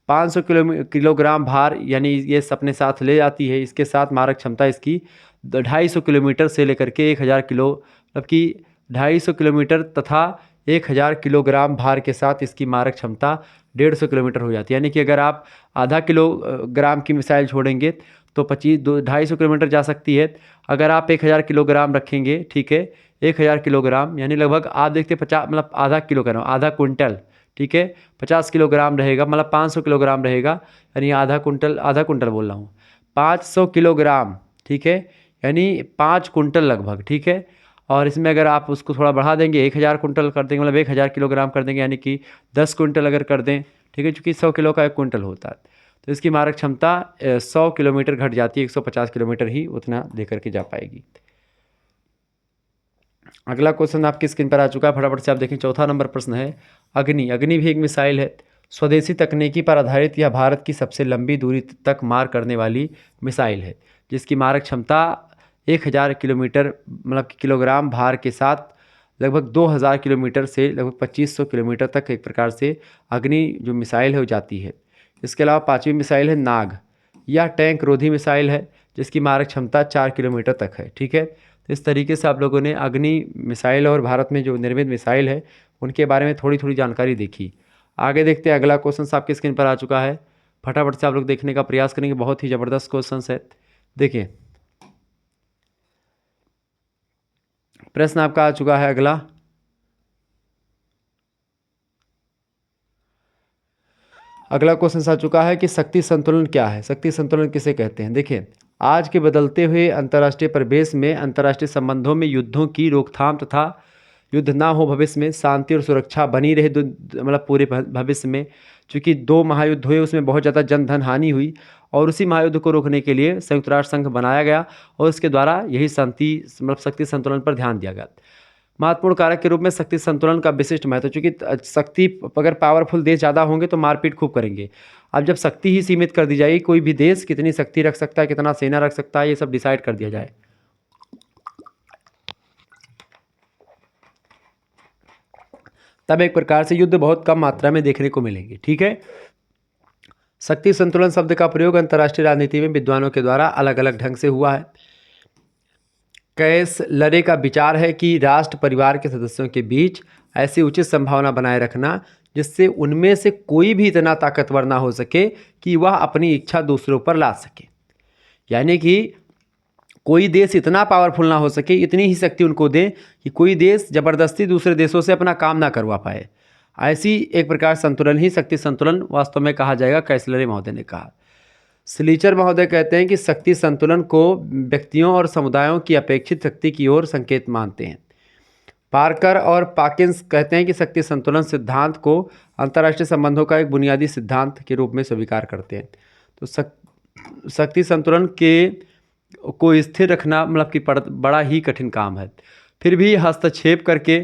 500 किलोग्राम भार यानी ये अपने साथ ले जाती है। इसके साथ मारक क्षमता इसकी 250 किलोमीटर से लेकर के 1000 किलो, मतलब कि 250 किलोमीटर तथा 1000 किलोग्राम भार के साथ इसकी मारक क्षमता 150 किलोमीटर हो जाती है। यानी कि अगर आप आधा किलोग्राम की मिसाइल छोड़ेंगे तो 250 किलोमीटर जा सकती है। अगर आप 1000 किलोग्राम रखेंगे, ठीक है, 1000 किलोग्राम यानी लगभग आप देखते 50 मतलब आधा किलो कह रहा हूँ, आधा कुंटल, ठीक है, 50 किलोग्राम रहेगा, मतलब 500 किलोग्राम रहेगा, यानी आधा कुंटल बोल रहा हूँ, 500 किलोग्राम, ठीक है, यानी 5 कुंटल लगभग, ठीक है। और इसमें अगर आप उसको थोड़ा बढ़ा देंगे, 1000 कुंटल कर देंगे, मतलब 1000 किलोग्राम कर देंगे, यानी कि 10 कुंटल अगर कर दें, ठीक है, चूँकि 100 किलो का 1 कुंटल होता है, तो इसकी मारक क्षमता 100 किलोमीटर घट जाती है, 150 किलोमीटर ही उतना लेकर के जा पाएगी। अगला क्वेश्चन आपकी स्क्रीन पर आ चुका है, फटाफट से आप देखें। चौथा नंबर प्रश्न है, अग्नि भी एक मिसाइल है। स्वदेशी तकनीकी पर आधारित यह भारत की सबसे लंबी दूरी तक मार करने वाली मिसाइल है, जिसकी मारक क्षमता 1000 किलोमीटर मतलब किलोग्राम भार के साथ लगभग 2000 किलोमीटर से लगभग 2500 किलोमीटर तक एक प्रकार से अग्नि जो मिसाइल है वो जाती है। इसके अलावा पाँचवीं मिसाइल है नाग। यह टैंक रोधी मिसाइल है, जिसकी मारक क्षमता 4 किलोमीटर तक है, ठीक है। तो इस तरीके से आप लोगों ने अग्नि मिसाइल और भारत में जो निर्मित मिसाइल है उनके बारे में थोड़ी थोड़ी जानकारी देखी। आगे देखते हैं, अगला क्वेश्चन आपकी स्क्रीन पर आ चुका है, फटाफट से आप लोग देखने का प्रयास करेंगे, बहुत ही ज़बरदस्त क्वेश्चन है। देखिए प्रश्न आपका आ चुका है अगला, क्वेश्चन आ चुका है कि शक्ति संतुलन क्या है, शक्ति संतुलन किसे कहते हैं। देखिए, आज के बदलते हुए अंतर्राष्ट्रीय परिवेश में अंतर्राष्ट्रीय संबंधों में युद्धों की रोकथाम तथा युद्ध ना हो भविष्य में शांति और सुरक्षा बनी रहे मतलब पूरे भविष्य में, चूँकि 2 महायुद्ध हुए उसमें बहुत ज़्यादा जन धन हानि हुई और उसी महायुद्ध को रोकने के लिए संयुक्त राष्ट्र संघ बनाया गया और उसके द्वारा यही शांति मतलब शक्ति संतुलन पर ध्यान दिया गया। महत्वपूर्ण कारक के रूप में शक्ति संतुलन का विशिष्ट महत्व, चूँकि शक्ति अगर पावरफुल देश ज़्यादा होंगे तो मारपीट खूब करेंगे। अब जब शक्ति ही सीमित कर दी जाएगी, कोई भी देश कितनी शक्ति रख सकता है, कितना सेना रख सकता है, ये सब डिसाइड कर दिया जाए, तब एक प्रकार से युद्ध बहुत कम मात्रा में देखने को मिलेंगे, ठीक है। शक्ति संतुलन शब्द का प्रयोग अंतर्राष्ट्रीय राजनीति में विद्वानों के द्वारा अलग अलग ढंग से हुआ है। कैस लरे का विचार है कि राष्ट्र परिवार के सदस्यों के बीच ऐसी उचित संभावना बनाए रखना जिससे उनमें से कोई भी इतना ताकतवर ना हो सके कि वह अपनी इच्छा दूसरों पर ला सके, यानी कि कोई देश इतना पावरफुल ना हो सके, इतनी ही शक्ति उनको दें कि कोई देश ज़बरदस्ती दूसरे देशों से अपना काम ना करवा पाए। ऐसी एक प्रकार संतुलन ही शक्ति संतुलन वास्तव में कहा जाएगा, कैसलरे महोदय ने कहा। स्लीचर महोदय कहते हैं कि शक्ति संतुलन को व्यक्तियों और समुदायों की अपेक्षित शक्ति की ओर संकेत मानते हैं। पार्कर और पाकिंस कहते हैं कि शक्ति संतुलन सिद्धांत को अंतर्राष्ट्रीय संबंधों का एक बुनियादी सिद्धांत के रूप में स्वीकार करते हैं। तो शक्ति संतुलन को स्थिर रखना मतलब कि बड़ा ही कठिन काम है। फिर भी हस्तक्षेप करके,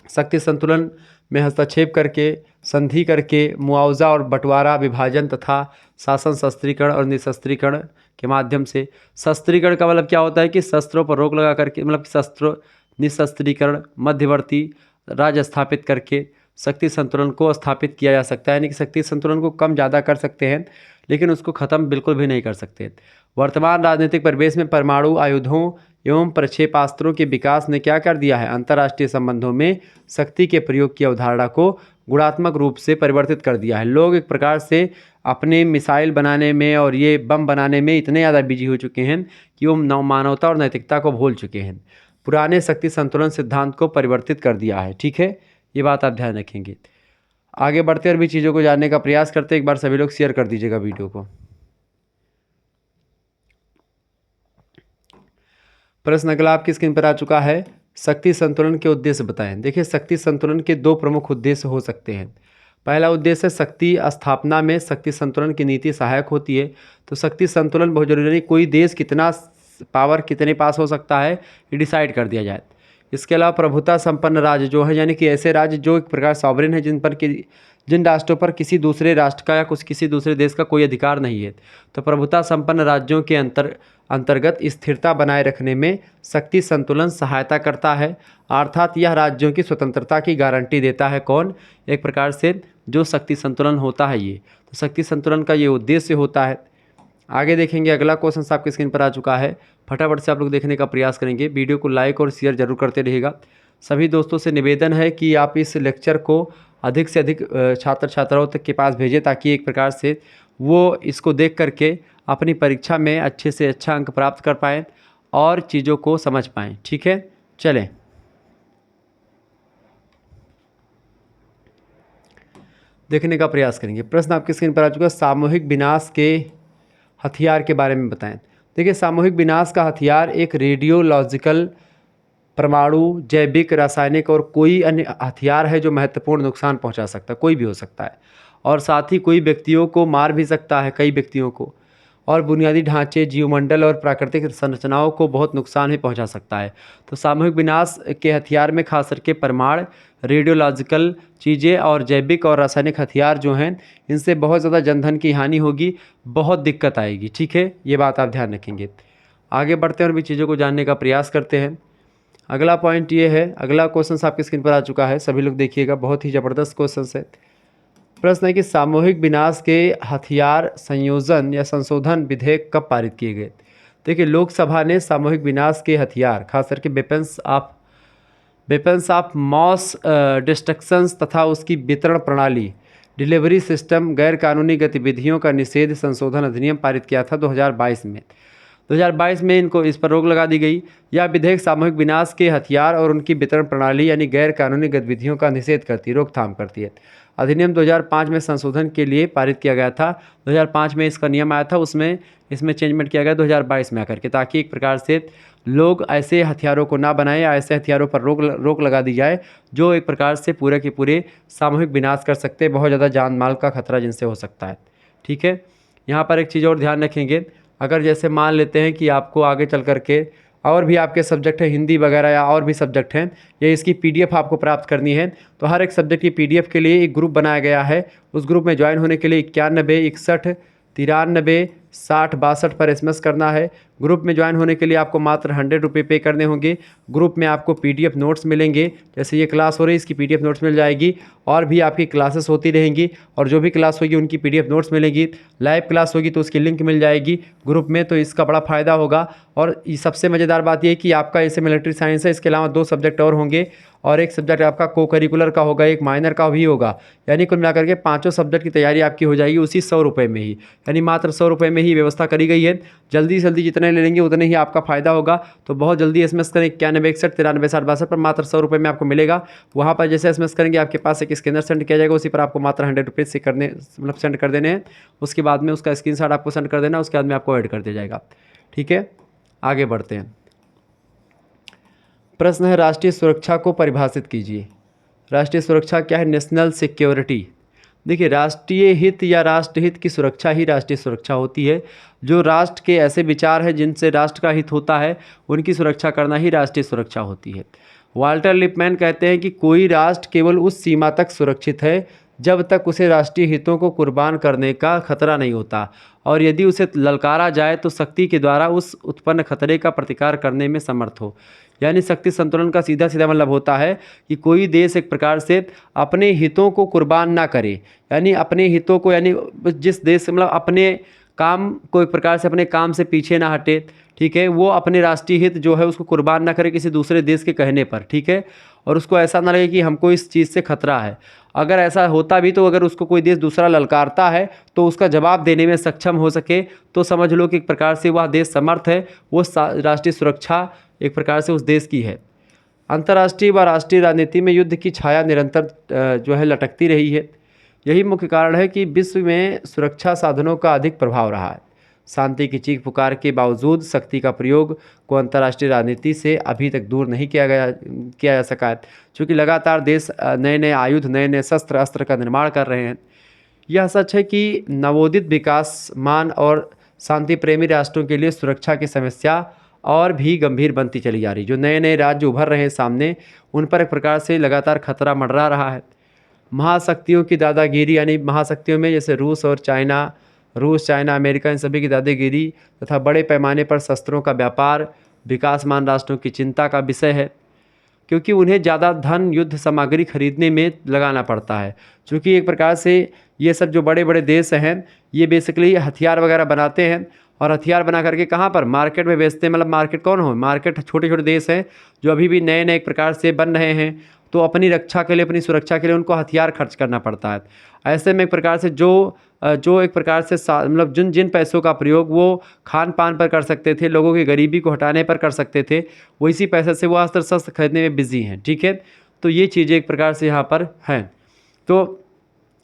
शक्ति संतुलन में हस्तक्षेप करके, संधि करके, मुआवजा और बंटवारा, विभाजन तथा शासन शस्त्रीकरण और निशस्त्रीकरण के माध्यम से, शस्त्रीकरण का मतलब क्या होता है कि शस्त्रों पर रोक लगा करके, मतलब शस्त्रों निशस्त्रीकरण, मध्यवर्ती राज्य स्थापित करके शक्ति संतुलन को स्थापित किया जा सकता है। यानी कि शक्ति संतुलन को कम ज़्यादा कर सकते हैं लेकिन उसको ख़त्म बिल्कुल भी नहीं कर सकते। वर्तमान राजनीतिक परिवेश में परमाणु आयुधों एवं प्रक्षेपास्त्रों के विकास ने क्या कर दिया है, अंतर्राष्ट्रीय संबंधों में शक्ति के प्रयोग की अवधारणा को गुणात्मक रूप से परिवर्तित कर दिया है। लोग एक प्रकार से अपने मिसाइल बनाने में और ये बम बनाने में इतने ज़्यादा बिजी हो चुके हैं कि वो मानवता और नैतिकता को भूल चुके हैं। पुराने शक्ति संतुलन सिद्धांत को परिवर्तित कर दिया है, ठीक है, ये बात आप ध्यान रखेंगे। आगे बढ़ते और भी चीज़ों को जानने का प्रयास करते, एक बार सभी लोग शेयर कर दीजिएगा वीडियो को। प्रश्न अगला आपकी स्क्रीन पर आ चुका है, शक्ति संतुलन के उद्देश्य बताएं। देखिए, शक्ति संतुलन के 2 प्रमुख उद्देश्य हो सकते हैं। पहला उद्देश्य है शक्ति स्थापना में शक्ति संतुलन की नीति सहायक होती है। तो शक्ति संतुलन बहुत जरूरी नहीं, कोई देश कितना पावर कितने पास हो सकता है ये डिसाइड कर दिया जाए। इसके अलावा प्रभुता संपन्न राज्य जो है, यानी कि ऐसे राज्य जो एक प्रकार सॉवरेन है, जिन राष्ट्रों पर किसी दूसरे राष्ट्र का या किसी दूसरे देश का कोई अधिकार नहीं है। तो प्रभुता संपन्न राज्यों के अंतर्गत स्थिरता बनाए रखने में शक्ति संतुलन सहायता करता है, अर्थात यह राज्यों की स्वतंत्रता की गारंटी देता है। कौन? एक प्रकार से जो शक्ति संतुलन होता है ये, तो शक्ति संतुलन का ये उद्देश्य होता है। आगे देखेंगे, अगला क्वेश्चन आपकी स्क्रीन पर आ चुका है, फटाफट से आप लोग देखने का प्रयास करेंगे। वीडियो को लाइक और शेयर जरूर करते रहिएगा। सभी दोस्तों से निवेदन है कि आप इस लेक्चर को अधिक से अधिक छात्र छात्राओं तक के पास भेजें, ताकि एक प्रकार से वो इसको देख करके अपनी परीक्षा में अच्छे से अच्छा अंक प्राप्त कर पाएँ और चीज़ों को समझ पाएँ। ठीक है, चलें देखने का प्रयास करेंगे। प्रश्न आपकी स्क्रीन पर आ चुका है, सामूहिक विनाश के हथियार के बारे में बताएं। देखिए, सामूहिक विनाश का हथियार एक रेडियोलॉजिकल, परमाणु, जैविक, रासायनिक और कोई अन्य हथियार है जो महत्वपूर्ण नुकसान पहुंचा सकता है, कोई भी हो सकता है, और साथ ही कोई व्यक्तियों को मार भी सकता है, कई व्यक्तियों को, और बुनियादी ढांचे, जीवमंडल और प्राकृतिक संरचनाओं को बहुत नुकसान भी पहुंचा सकता है। तो सामूहिक विनाश के हथियार में खास करके परमाणु, रेडियोलॉजिकल चीज़ें और जैविक और रासायनिक हथियार जो हैं, इनसे बहुत ज़्यादा जनधन की हानि होगी, बहुत दिक्कत आएगी। ठीक है, ये बात आप ध्यान रखेंगे। आगे बढ़ते हैं और भी चीज़ों को जानने का प्रयास करते हैं। अगला पॉइंट ये है, अगला क्वेश्चन आपकी स्क्रीन पर आ चुका है, सभी लोग देखिएगा, बहुत ही ज़बरदस्त क्वेश्चन है। प्रश्न है कि सामूहिक विनाश के हथियार संयोजन या संशोधन विधेयक कब पारित किए गए। देखिए, लोकसभा ने सामूहिक विनाश के हथियार, खास करके वेपन्स ऑफ मॉस डिस्ट्रक्शंस तथा उसकी वितरण प्रणाली, डिलीवरी सिस्टम, गैर कानूनी गतिविधियों का निषेध संशोधन अधिनियम पारित किया था 2022 में। 2022 में इनको इस पर रोक लगा दी गई। यह विधेयक सामूहिक विनाश के हथियार और उनकी वितरण प्रणाली यानी गैर कानूनी गतिविधियों का निषेध करती है, रोकथाम करती है। अधिनियम 2005 में संशोधन के लिए पारित किया गया था। 2005 में इसका नियम आया था, इसमें चेंजमेंट किया गया 2022 में आकर के, ताकि एक प्रकार से लोग ऐसे हथियारों को ना बनाएं या ऐसे हथियारों पर रोक लगा दी जाए जो एक प्रकार से पूरे के पूरे सामूहिक विनाश कर सकते हैं, बहुत ज़्यादा जान माल का खतरा जिनसे हो सकता है। ठीक है, यहाँ पर एक चीज़ और ध्यान रखेंगे, अगर जैसे मान लेते हैं कि आपको आगे चल करके और भी आपके सब्जेक्ट है, हिंदी वगैरह या और भी सब्जेक्ट हैं, या इसकी पीडीएफ आपको प्राप्त करनी है, तो हर एक सब्जेक्ट की पीडीएफ के लिए एक ग्रुप बनाया गया है। उस ग्रुप में ज्वाइन होने के लिए 91 61 93 60 62 पर SMS करना है। ग्रुप में ज्वाइन होने के लिए आपको मात्र 100 रुपये पे करने होंगे। ग्रुप में आपको PDF नोट्स मिलेंगे, जैसे ये क्लास हो रही है इसकी PDF नोट्स मिल जाएगी, और भी आपकी क्लासेस होती रहेंगी, और जो भी क्लास होगी उनकी PDF नोट्स मिलेगी। लाइव क्लास होगी तो उसकी लिंक मिल जाएगी ग्रुप में, तो इसका बड़ा फ़ायदा होगा। और सबसे मज़ेदार बात यह है कि आपका जैसे मिलिट्री साइंस है, इसके अलावा 2 सब्जेक्ट और होंगे, और एक सब्जेक्ट आपका को करिकुलर का होगा, एक माइनर का भी होगा, यानी कुल मिलाकर के 5 सब्जेक्ट की तैयारी आपकी हो जाएगी उसी 100 रुपये में ही, यानी मात्र 100 रुपये में ही व्यवस्था करी गई है। जल्दी से जल्दी जितने ले लेंगे उतने ही आपका फ़ायदा होगा। तो बहुत जल्दी SMS करें 91 61 93 60 62 पर, मात्र 100 रुपये में आपको मिलेगा। वहाँ पर जैसे SMS करेंगे आपके पास एक स्कैनर सेंड किया जाएगा, उसी पर आपको मात्र 100 रुपये से सेंड कर देने हैं। उसके बाद में उसका स्क्रीनशॉट आपको सेंड कर देना, उसके बाद में आपको ऐड कर दिया जाएगा। ठीक है, आगे बढ़ते हैं। प्रश्न है, राष्ट्रीय सुरक्षा को परिभाषित कीजिए। राष्ट्रीय सुरक्षा क्या है? National security. देखिए, राष्ट्रीय हित या राष्ट्रहित की सुरक्षा ही राष्ट्रीय सुरक्षा होती है। जो राष्ट्र के ऐसे विचार हैं जिनसे राष्ट्र का हित होता है, उनकी सुरक्षा करना ही राष्ट्रीय सुरक्षा होती है। वाल्टर लिपमैन कहते हैं कि कोई राष्ट्र केवल उस सीमा तक सुरक्षित है जब तक उसे राष्ट्रीय हितों को कुर्बान करने का खतरा नहीं होता, और यदि उसे ललकारा जाए तो शक्ति के द्वारा उस उत्पन्न खतरे का प्रतिकार करने में समर्थ हो। यानी शक्ति संतुलन का सीधा सीधा मतलब होता है कि कोई देश एक प्रकार से अपने हितों को कुर्बान ना करे, यानी अपने हितों को, यानी जिस देश से मतलब अपने काम को एक प्रकार से अपने काम से पीछे ना हटे, ठीक है, वो अपने राष्ट्रीय हित जो है उसको कुर्बान ना करे किसी दूसरे देश के कहने पर, ठीक है, और उसको ऐसा ना लगे कि हमको इस चीज़ से खतरा है। अगर ऐसा होता भी तो अगर उसको कोई देश दूसरा ललकारता है तो उसका जवाब देने में सक्षम हो सके, तो समझ लो कि एक प्रकार से वह देश समर्थ है, वो राष्ट्रीय सुरक्षा एक प्रकार से उस देश की है। अंतर्राष्ट्रीय व राष्ट्रीय राजनीति में युद्ध की छाया निरंतर जो है लटकती रही है। यही मुख्य कारण है कि विश्व में सुरक्षा साधनों का अधिक प्रभाव रहा है। शांति की चीख पुकार के बावजूद शक्ति का प्रयोग को अंतर्राष्ट्रीय राजनीति से अभी तक दूर नहीं किया जा सका है, क्योंकि लगातार देश नए नए आयुध, नए नए शस्त्र अस्त्र का निर्माण कर रहे हैं। यह सच है कि नवोदित विकासमान और शांति प्रेमी राष्ट्रों के लिए सुरक्षा की समस्या और भी गंभीर बनती चली जा रही। जो नए नए राज्य उभर रहे हैं सामने, उन पर एक प्रकार से लगातार खतरा मंडरा रहा है। महाशक्तियों की दादागिरी, यानी महाशक्तियों में जैसे रूस, चाइना, अमेरिका, इन सभी की दादागिरी तथा बड़े पैमाने पर शस्त्रों का व्यापार विकासमान राष्ट्रों की चिंता का विषय है, क्योंकि उन्हें ज़्यादा धन युद्ध सामग्री खरीदने में लगाना पड़ता है। क्योंकि एक प्रकार से ये सब जो बड़े बड़े देश हैं, ये बेसिकली हथियार वगैरह बनाते हैं और हथियार बना करके कहाँ पर, मार्केट में बेचते हैं। मतलब मार्केट कौन हो, मार्केट छोटे छोटे देश हैं जो अभी भी नए नए एक प्रकार से बन रहे हैं, तो अपनी रक्षा के लिए, अपनी सुरक्षा के लिए उनको हथियार खर्च करना पड़ता है। ऐसे में एक प्रकार से जो एक प्रकार से मतलब जिन जिन पैसों का प्रयोग वो खान पान पर कर सकते थे, लोगों की गरीबी को हटाने पर कर सकते थे, वो इसी पैसे से वो अस्त्र शस्त्र खरीदने में बिजी हैं। ठीक है, तो ये चीज़ें एक प्रकार से यहाँ पर हैं, तो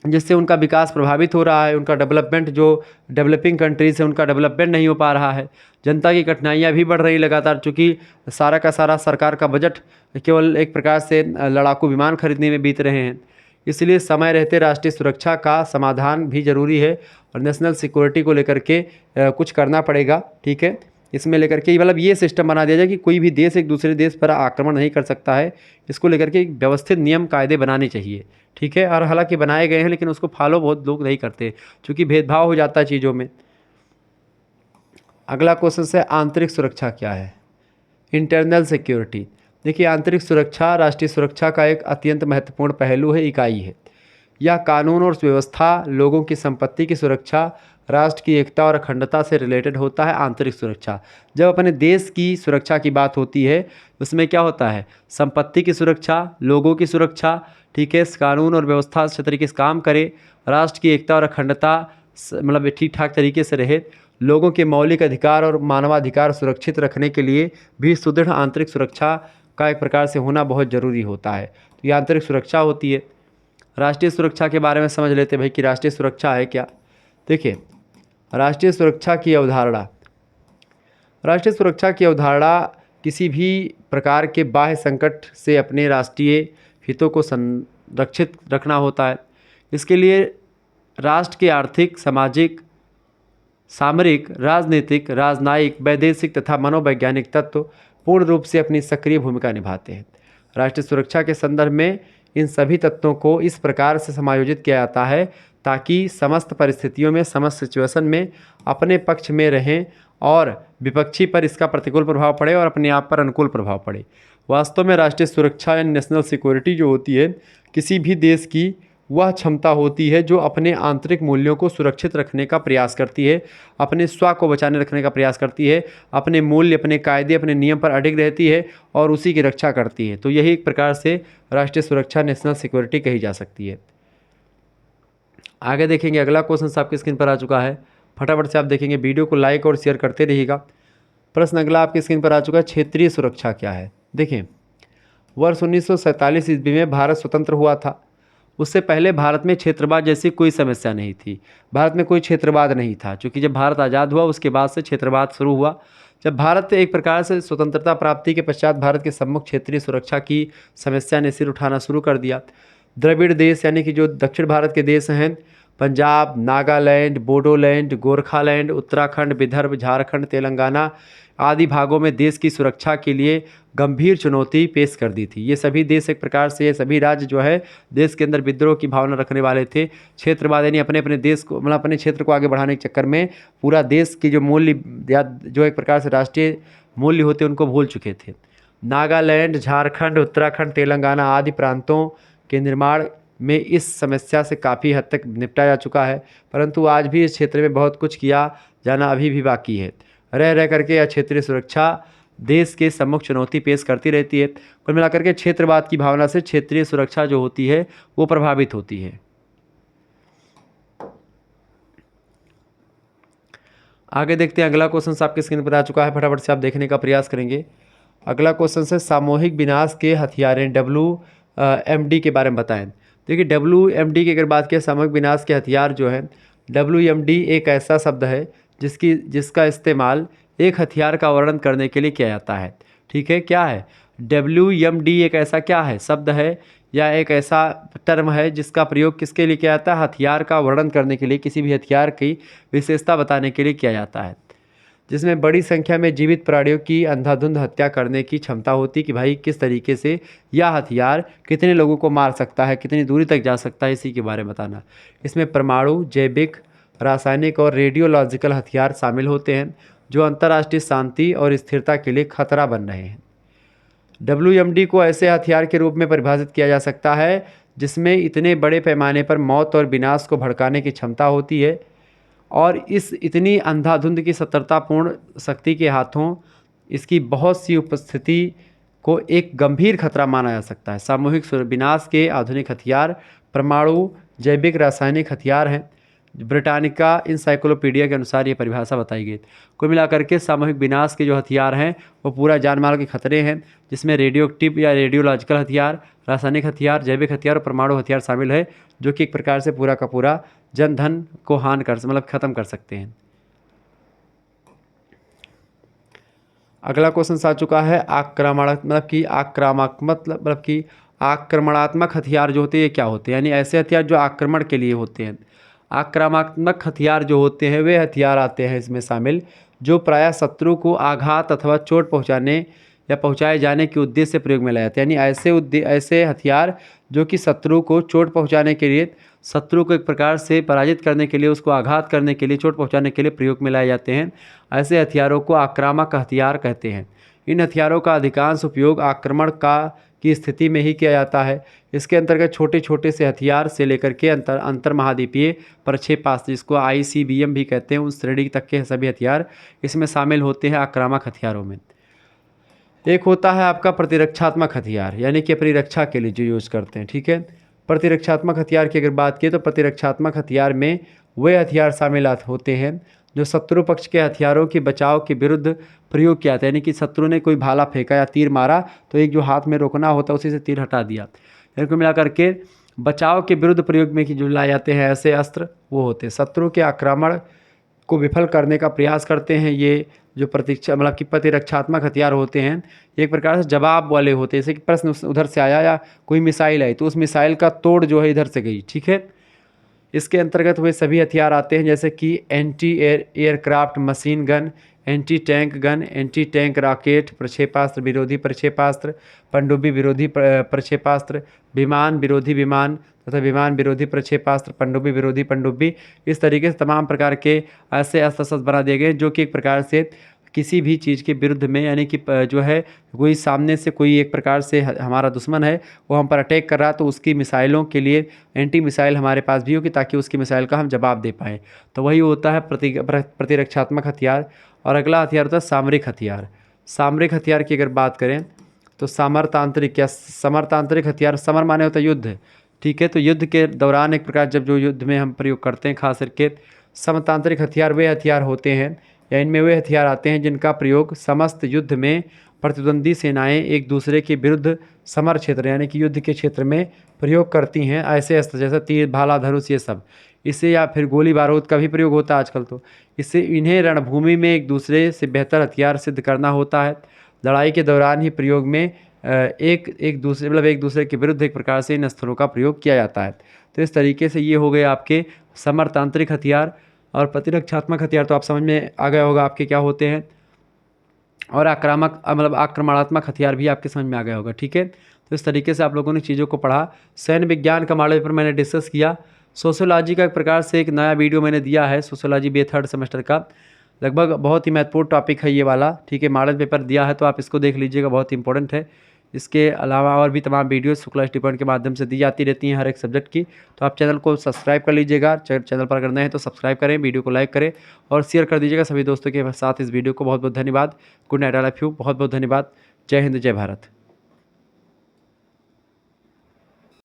जिससे उनका विकास प्रभावित हो रहा है, उनका डेवलपमेंट, जो डेवलपिंग कंट्रीज़ है उनका डेवलपमेंट नहीं हो पा रहा है, जनता की कठिनाइयाँ भी बढ़ रही लगातार, चूँकि सारा का सारा सरकार का बजट केवल एक प्रकार से लड़ाकू विमान खरीदने में बीत रहे हैं। इसलिए समय रहते राष्ट्रीय सुरक्षा का समाधान भी ज़रूरी है और नेशनल सिक्योरिटी को लेकर के कुछ करना पड़ेगा। ठीक है, इसमें लेकर के मतलब ये सिस्टम बना दिया जाए कि कोई भी देश एक दूसरे देश पर आक्रमण नहीं कर सकता है, इसको लेकर के एक व्यवस्थित नियम कायदे बनाने चाहिए। ठीक है, और हालांकि बनाए गए हैं लेकिन उसको फॉलो बहुत लोग नहीं करते, क्योंकि भेदभाव हो जाता है चीज़ों में। अगला क्वेश्चन है आंतरिक सुरक्षा क्या है, इंटरनल सिक्योरिटी। देखिए, आंतरिक सुरक्षा राष्ट्रीय सुरक्षा का एक अत्यंत महत्वपूर्ण पहलू है, इकाई है। यह कानून और व्यवस्था, लोगों की संपत्ति की सुरक्षा, राष्ट्र की एकता और अखंडता से रिलेटेड होता है। आंतरिक सुरक्षा, जब अपने देश की सुरक्षा की बात होती है उसमें क्या होता है, संपत्ति की सुरक्षा, लोगों की सुरक्षा। ठीक है, कानून और व्यवस्था अच्छे तरीके से काम करे, राष्ट्र की एकता और अखंडता मतलब ठीक ठाक तरीके से रहे, लोगों के मौलिक अधिकार और मानवाधिकार सुरक्षित रखने के लिए भी सुदृढ़ आंतरिक सुरक्षा का एक प्रकार से होना बहुत ज़रूरी होता है। तो ये आंतरिक सुरक्षा होती है। राष्ट्रीय सुरक्षा के बारे में समझ लेते भाई कि राष्ट्रीय सुरक्षा है क्या। देखिए, राष्ट्रीय सुरक्षा की अवधारणा, राष्ट्रीय सुरक्षा की अवधारणा किसी भी प्रकार के बाह्य संकट से अपने राष्ट्रीय हितों को संरक्षित रखना होता है। इसके लिए राष्ट्र के आर्थिक, सामाजिक, सामरिक, राजनीतिक, राजनयिक, वैदेशिक तथा मनोवैज्ञानिक तत्व पूर्ण रूप से अपनी सक्रिय भूमिका निभाते हैं। राष्ट्रीय सुरक्षा के संदर्भ में इन सभी तत्वों को इस प्रकार से समायोजित किया जाता है ताकि समस्त परिस्थितियों में, समस्त सिचुएशन में अपने पक्ष में रहें और विपक्षी पर इसका प्रतिकूल प्रभाव पड़े और अपने आप पर अनुकूल प्रभाव पड़े। वास्तव में राष्ट्रीय सुरक्षा या नेशनल सिक्योरिटी जो होती है, किसी भी देश की वह क्षमता होती है जो अपने आंतरिक मूल्यों को सुरक्षित रखने का प्रयास करती है, अपने स्व को बचाने रखने का प्रयास करती है, अपने मूल्य, अपने कायदे, अपने नियम पर अडिग रहती है और उसी की रक्षा करती है। तो यही एक प्रकार से राष्ट्रीय सुरक्षा, नेशनल सिक्योरिटी कही जा सकती है। आगे देखेंगे, अगला क्वेश्चन आपकी स्क्रीन पर आ चुका है, फटाफट से आप देखेंगे, वीडियो को लाइक और शेयर करते रहिएगा। प्रश्न अगला आपकी स्क्रीन पर आ चुका है, क्षेत्रीय सुरक्षा क्या है। देखें, वर्ष 1947 ईस्वी में भारत स्वतंत्र हुआ था। उससे पहले भारत में क्षेत्रवाद जैसी कोई समस्या नहीं थी, भारत में कोई क्षेत्रवाद नहीं था, क्योंकि जब भारत आज़ाद हुआ उसके बाद से क्षेत्रवाद शुरू हुआ। जब भारत एक प्रकार से स्वतंत्रता प्राप्ति के पश्चात भारत के सम्मुख क्षेत्रीय सुरक्षा की समस्या ने सिर उठाना शुरू कर दिया। द्रविड़ देश यानी कि जो दक्षिण भारत के देश हैं, पंजाब, नागालैंड, बोडोलैंड, गोरखालैंड, उत्तराखंड, विदर्भ, झारखंड, तेलंगाना आदि भागों में देश की सुरक्षा के लिए गंभीर चुनौती पेश कर दी थी। ये सभी देश एक प्रकार से, ये सभी राज्य जो है देश के अंदर विद्रोह की भावना रखने वाले थे। क्षेत्रवाद यानी अपने अपने देश को, मतलब अपने क्षेत्र को आगे बढ़ाने के चक्कर में पूरा देश की जो मूल्य या जो एक प्रकार से राष्ट्रीय मूल्य होते उनको भूल चुके थे। नागालैंड, झारखंड, उत्तराखंड, तेलंगाना आदि प्रांतों के निर्माण में इस समस्या से काफ़ी हद तक निपटा जा चुका है, परंतु आज भी इस क्षेत्र में बहुत कुछ किया जाना अभी भी बाकी है। रह रह करके यह क्षेत्रीय सुरक्षा देश के सम्मुख चुनौती पेश करती रहती है। कुल मिलाकर के क्षेत्रवाद की भावना से क्षेत्रीय सुरक्षा जो होती है वो प्रभावित होती है। आगे देखते हैं, अगला क्वेश्चन आपके स्क्रीन पर आ चुका है, फटाफट से आप देखने का प्रयास करेंगे। अगला क्वेश्चन है सामूहिक विनाश के हथियारें, WMD के बारे में बताएं। देखिए, WMD की अगर बात करें, सामूहिक विनाश के हथियार जो है, WMD एक ऐसा शब्द है जिसका इस्तेमाल एक हथियार का वर्णन करने के लिए किया जाता है। ठीक है, क्या है WMD? एक ऐसा क्या है, शब्द है या एक ऐसा टर्म है जिसका प्रयोग किसके लिए किया जाता है? हथियार का वर्णन करने के लिए, किसी भी हथियार की विशेषता बताने के लिए किया जाता है, जिसमें बड़ी संख्या में जीवित प्राणियों की अंधाधुंध हत्या करने की क्षमता होती है कि भाई किस तरीके से यह हथियार कितने लोगों को मार सकता है, कितनी दूरी तक जा सकता है, इसी के बारे में बताना। इसमें परमाणु, जैविक, रासायनिक और रेडियोलॉजिकल हथियार शामिल होते हैं जो अंतर्राष्ट्रीय शांति और स्थिरता के लिए खतरा बन रहे हैं। WMD को ऐसे हथियार के रूप में परिभाषित किया जा सकता है जिसमें इतने बड़े पैमाने पर मौत और विनाश को भड़काने की क्षमता होती है और इस इतनी अंधाधुंध की सतर्कतापूर्ण शक्ति के हाथों इसकी बहुत सी उपस्थिति को एक गंभीर खतरा माना जा सकता है। सामूहिक विनाश के आधुनिक हथियार परमाणु जैविक रासायनिक हथियार हैं। ब्रिटानिका इंसाइक्लोपीडिया के अनुसार ये परिभाषा बताई गई। कुल मिलाकर के सामूहिक विनाश के जो हथियार हैं वो पूरा जान माल के खतरे हैं, जिसमें रेडियो एक्टिव या रेडियोलॉजिकल हथियार, रासायनिक हथियार, जैविक हथियार और परमाणु हथियार शामिल है, जो कि एक प्रकार से पूरा का पूरा जन धन को हानि कर मतलब ख़त्म कर सकते हैं। अगला क्वेश्चन आ चुका है आक्रामणात्मक हथियार जो होते हैं ये क्या होते हैं, यानी ऐसे हथियार जो आक्रमण के लिए होते हैं। आक्रामणात्मक हथियार जो होते हैं वे हथियार आते हैं इसमें शामिल जो प्रायः शत्रु को आघात अथवा चोट पहुंचाने या पहुंचाए जाने के उद्देश्य से प्रयोग में लाए जाते हैं। यानी ऐसे हथियार जो कि शत्रु को चोट पहुंचाने के लिए, शत्रु को एक प्रकार से पराजित करने के लिए, उसको आघात करने के लिए, चोट पहुंचाने के लिए प्रयोग में लाए जाते हैं। ऐसे हथियारों को आक्रामक हथियार कहते हैं। इन हथियारों का अधिकांश उपयोग आक्रमण की स्थिति में ही किया जाता है। इसके अंतर्गत छोटे छोटे से हथियार से लेकर के अंतर महाद्वीपीय प्रक्षेपास्त्र, जिसको ICBM भी कहते हैं, उस श्रेणी तक के सभी हथियार इसमें शामिल होते हैं आक्रामक हथियारों में। एक होता है आपका प्रतिरक्षात्मक हथियार, यानी कि अपनी रक्षा के लिए जो यूज़ करते हैं। ठीक है, प्रतिरक्षात्मक हथियार की अगर बात की तो प्रतिरक्षात्मक हथियार में वे हथियार शामिल होते हैं जो शत्रु पक्ष के हथियारों के बचाव के विरुद्ध प्रयोग किया था। यानी कि शत्रु ने कोई भाला फेंका या तीर मारा तो एक जो हाथ में रोकना होता है उसी से तीर हटा दिया। इनको मिला करके बचाव के विरुद्ध प्रयोग में जो लाए जाते हैं ऐसे अस्त्र वो होते हैं। शत्रु के आक्रमण को विफल करने का प्रयास करते हैं। ये जो प्रतिरक्षात्मक हथियार होते हैं एक प्रकार से जवाब वाले होते हैं। जैसे कि प्रश्न उधर से आया या कोई मिसाइल आई तो उस मिसाइल का तोड़ जो है इधर से गई। ठीक है, इसके अंतर्गत वे सभी हथियार आते हैं जैसे कि anti aircraft machine gun, anti tank gun, anti tank rocket प्रक्षेपास्त्र, विरोधी प्रक्षेपास्त्र, पनडुब्बी विरोधी प्रक्षेपास्त्र, विमान विरोधी विमान तथा विमान विरोधी प्रक्षेपास्त्र, पनडुब्बी विरोधी पनडुब्बी। इस तरीके से तमाम प्रकार के ऐसे अस्त्र शस्त्र बना दिए गए जो कि एक प्रकार से किसी भी चीज़ के विरुद्ध में, यानी कि जो है कोई सामने से कोई एक प्रकार से हमारा दुश्मन है वो हम पर अटैक कर रहा तो उसकी मिसाइलों के लिए एंटी मिसाइल हमारे पास भी हो कि ताकि उसकी मिसाइल का हम जवाब दे पाएँ। तो वही होता है प्रतिरक्षात्मक हथियार। और अगला हथियार होता है सामरिक हथियार। सामरिक हथियार की अगर बात करें तो समरतांत्रिक हथियार, समर माने होता है युद्ध। ठीक है, तो युद्ध के दौरान एक प्रकार जब जो युद्ध में हम प्रयोग करते हैं खास करके समतांत्रिक हथियार वे हथियार होते हैं या इनमें वे हथियार आते हैं जिनका प्रयोग समस्त युद्ध में प्रतिद्वंदी सेनाएं एक दूसरे के विरुद्ध समर क्षेत्र यानी कि युद्ध के क्षेत्र में प्रयोग करती हैं। ऐसे अस्त्र जैसे तीर, भाला, धनुष ये सब, इससे या फिर गोली बारूद का भी प्रयोग होता है आजकल। तो इससे इन्हें रणभूमि में एक दूसरे से बेहतर हथियार सिद्ध करना होता है। लड़ाई के दौरान ही प्रयोग में एक दूसरे के विरुद्ध एक प्रकार से इन अस्त्रों का प्रयोग किया जाता है। तो इस तरीके से ये हो गए आपके समरतांत्रिक हथियार। और प्रतिरक्षात्मक हथियार तो आप समझ में आ गया होगा आपके क्या होते हैं, और आक्रमणात्मक हथियार भी आपके समझ में आ गया होगा। ठीक है, तो इस तरीके से आप लोगों ने चीज़ों को पढ़ा। सैन्य विज्ञान का मॉडल पेपर मैंने डिस्कस किया। सोशियोलॉजी का एक प्रकार से एक नया वीडियो मैंने दिया है, सोशियोलॉजी बी थर्ड सेमेस्टर का, लगभग बहुत ही महत्वपूर्ण टॉपिक है ये वाला। ठीक है, मॉडल पेपर दिया है तो आप इसको देख लीजिएगा, बहुत इंपॉर्टेंट है। इसके अलावा और भी तमाम वीडियोस शुक्ला स्टीपेंट के माध्यम से दी जाती रहती हैं हर एक सब्जेक्ट की। तो आप चैनल को सब्सक्राइब कर लीजिएगा। चैनल पर अगर नए हैं तो सब्सक्राइब करें, वीडियो को लाइक करें और शेयर कर दीजिएगा सभी दोस्तों के साथ इस वीडियो को। बहुत बहुत धन्यवाद। Good night, I love you. बहुत बहुत धन्यवाद। जय हिंद, जय भारत।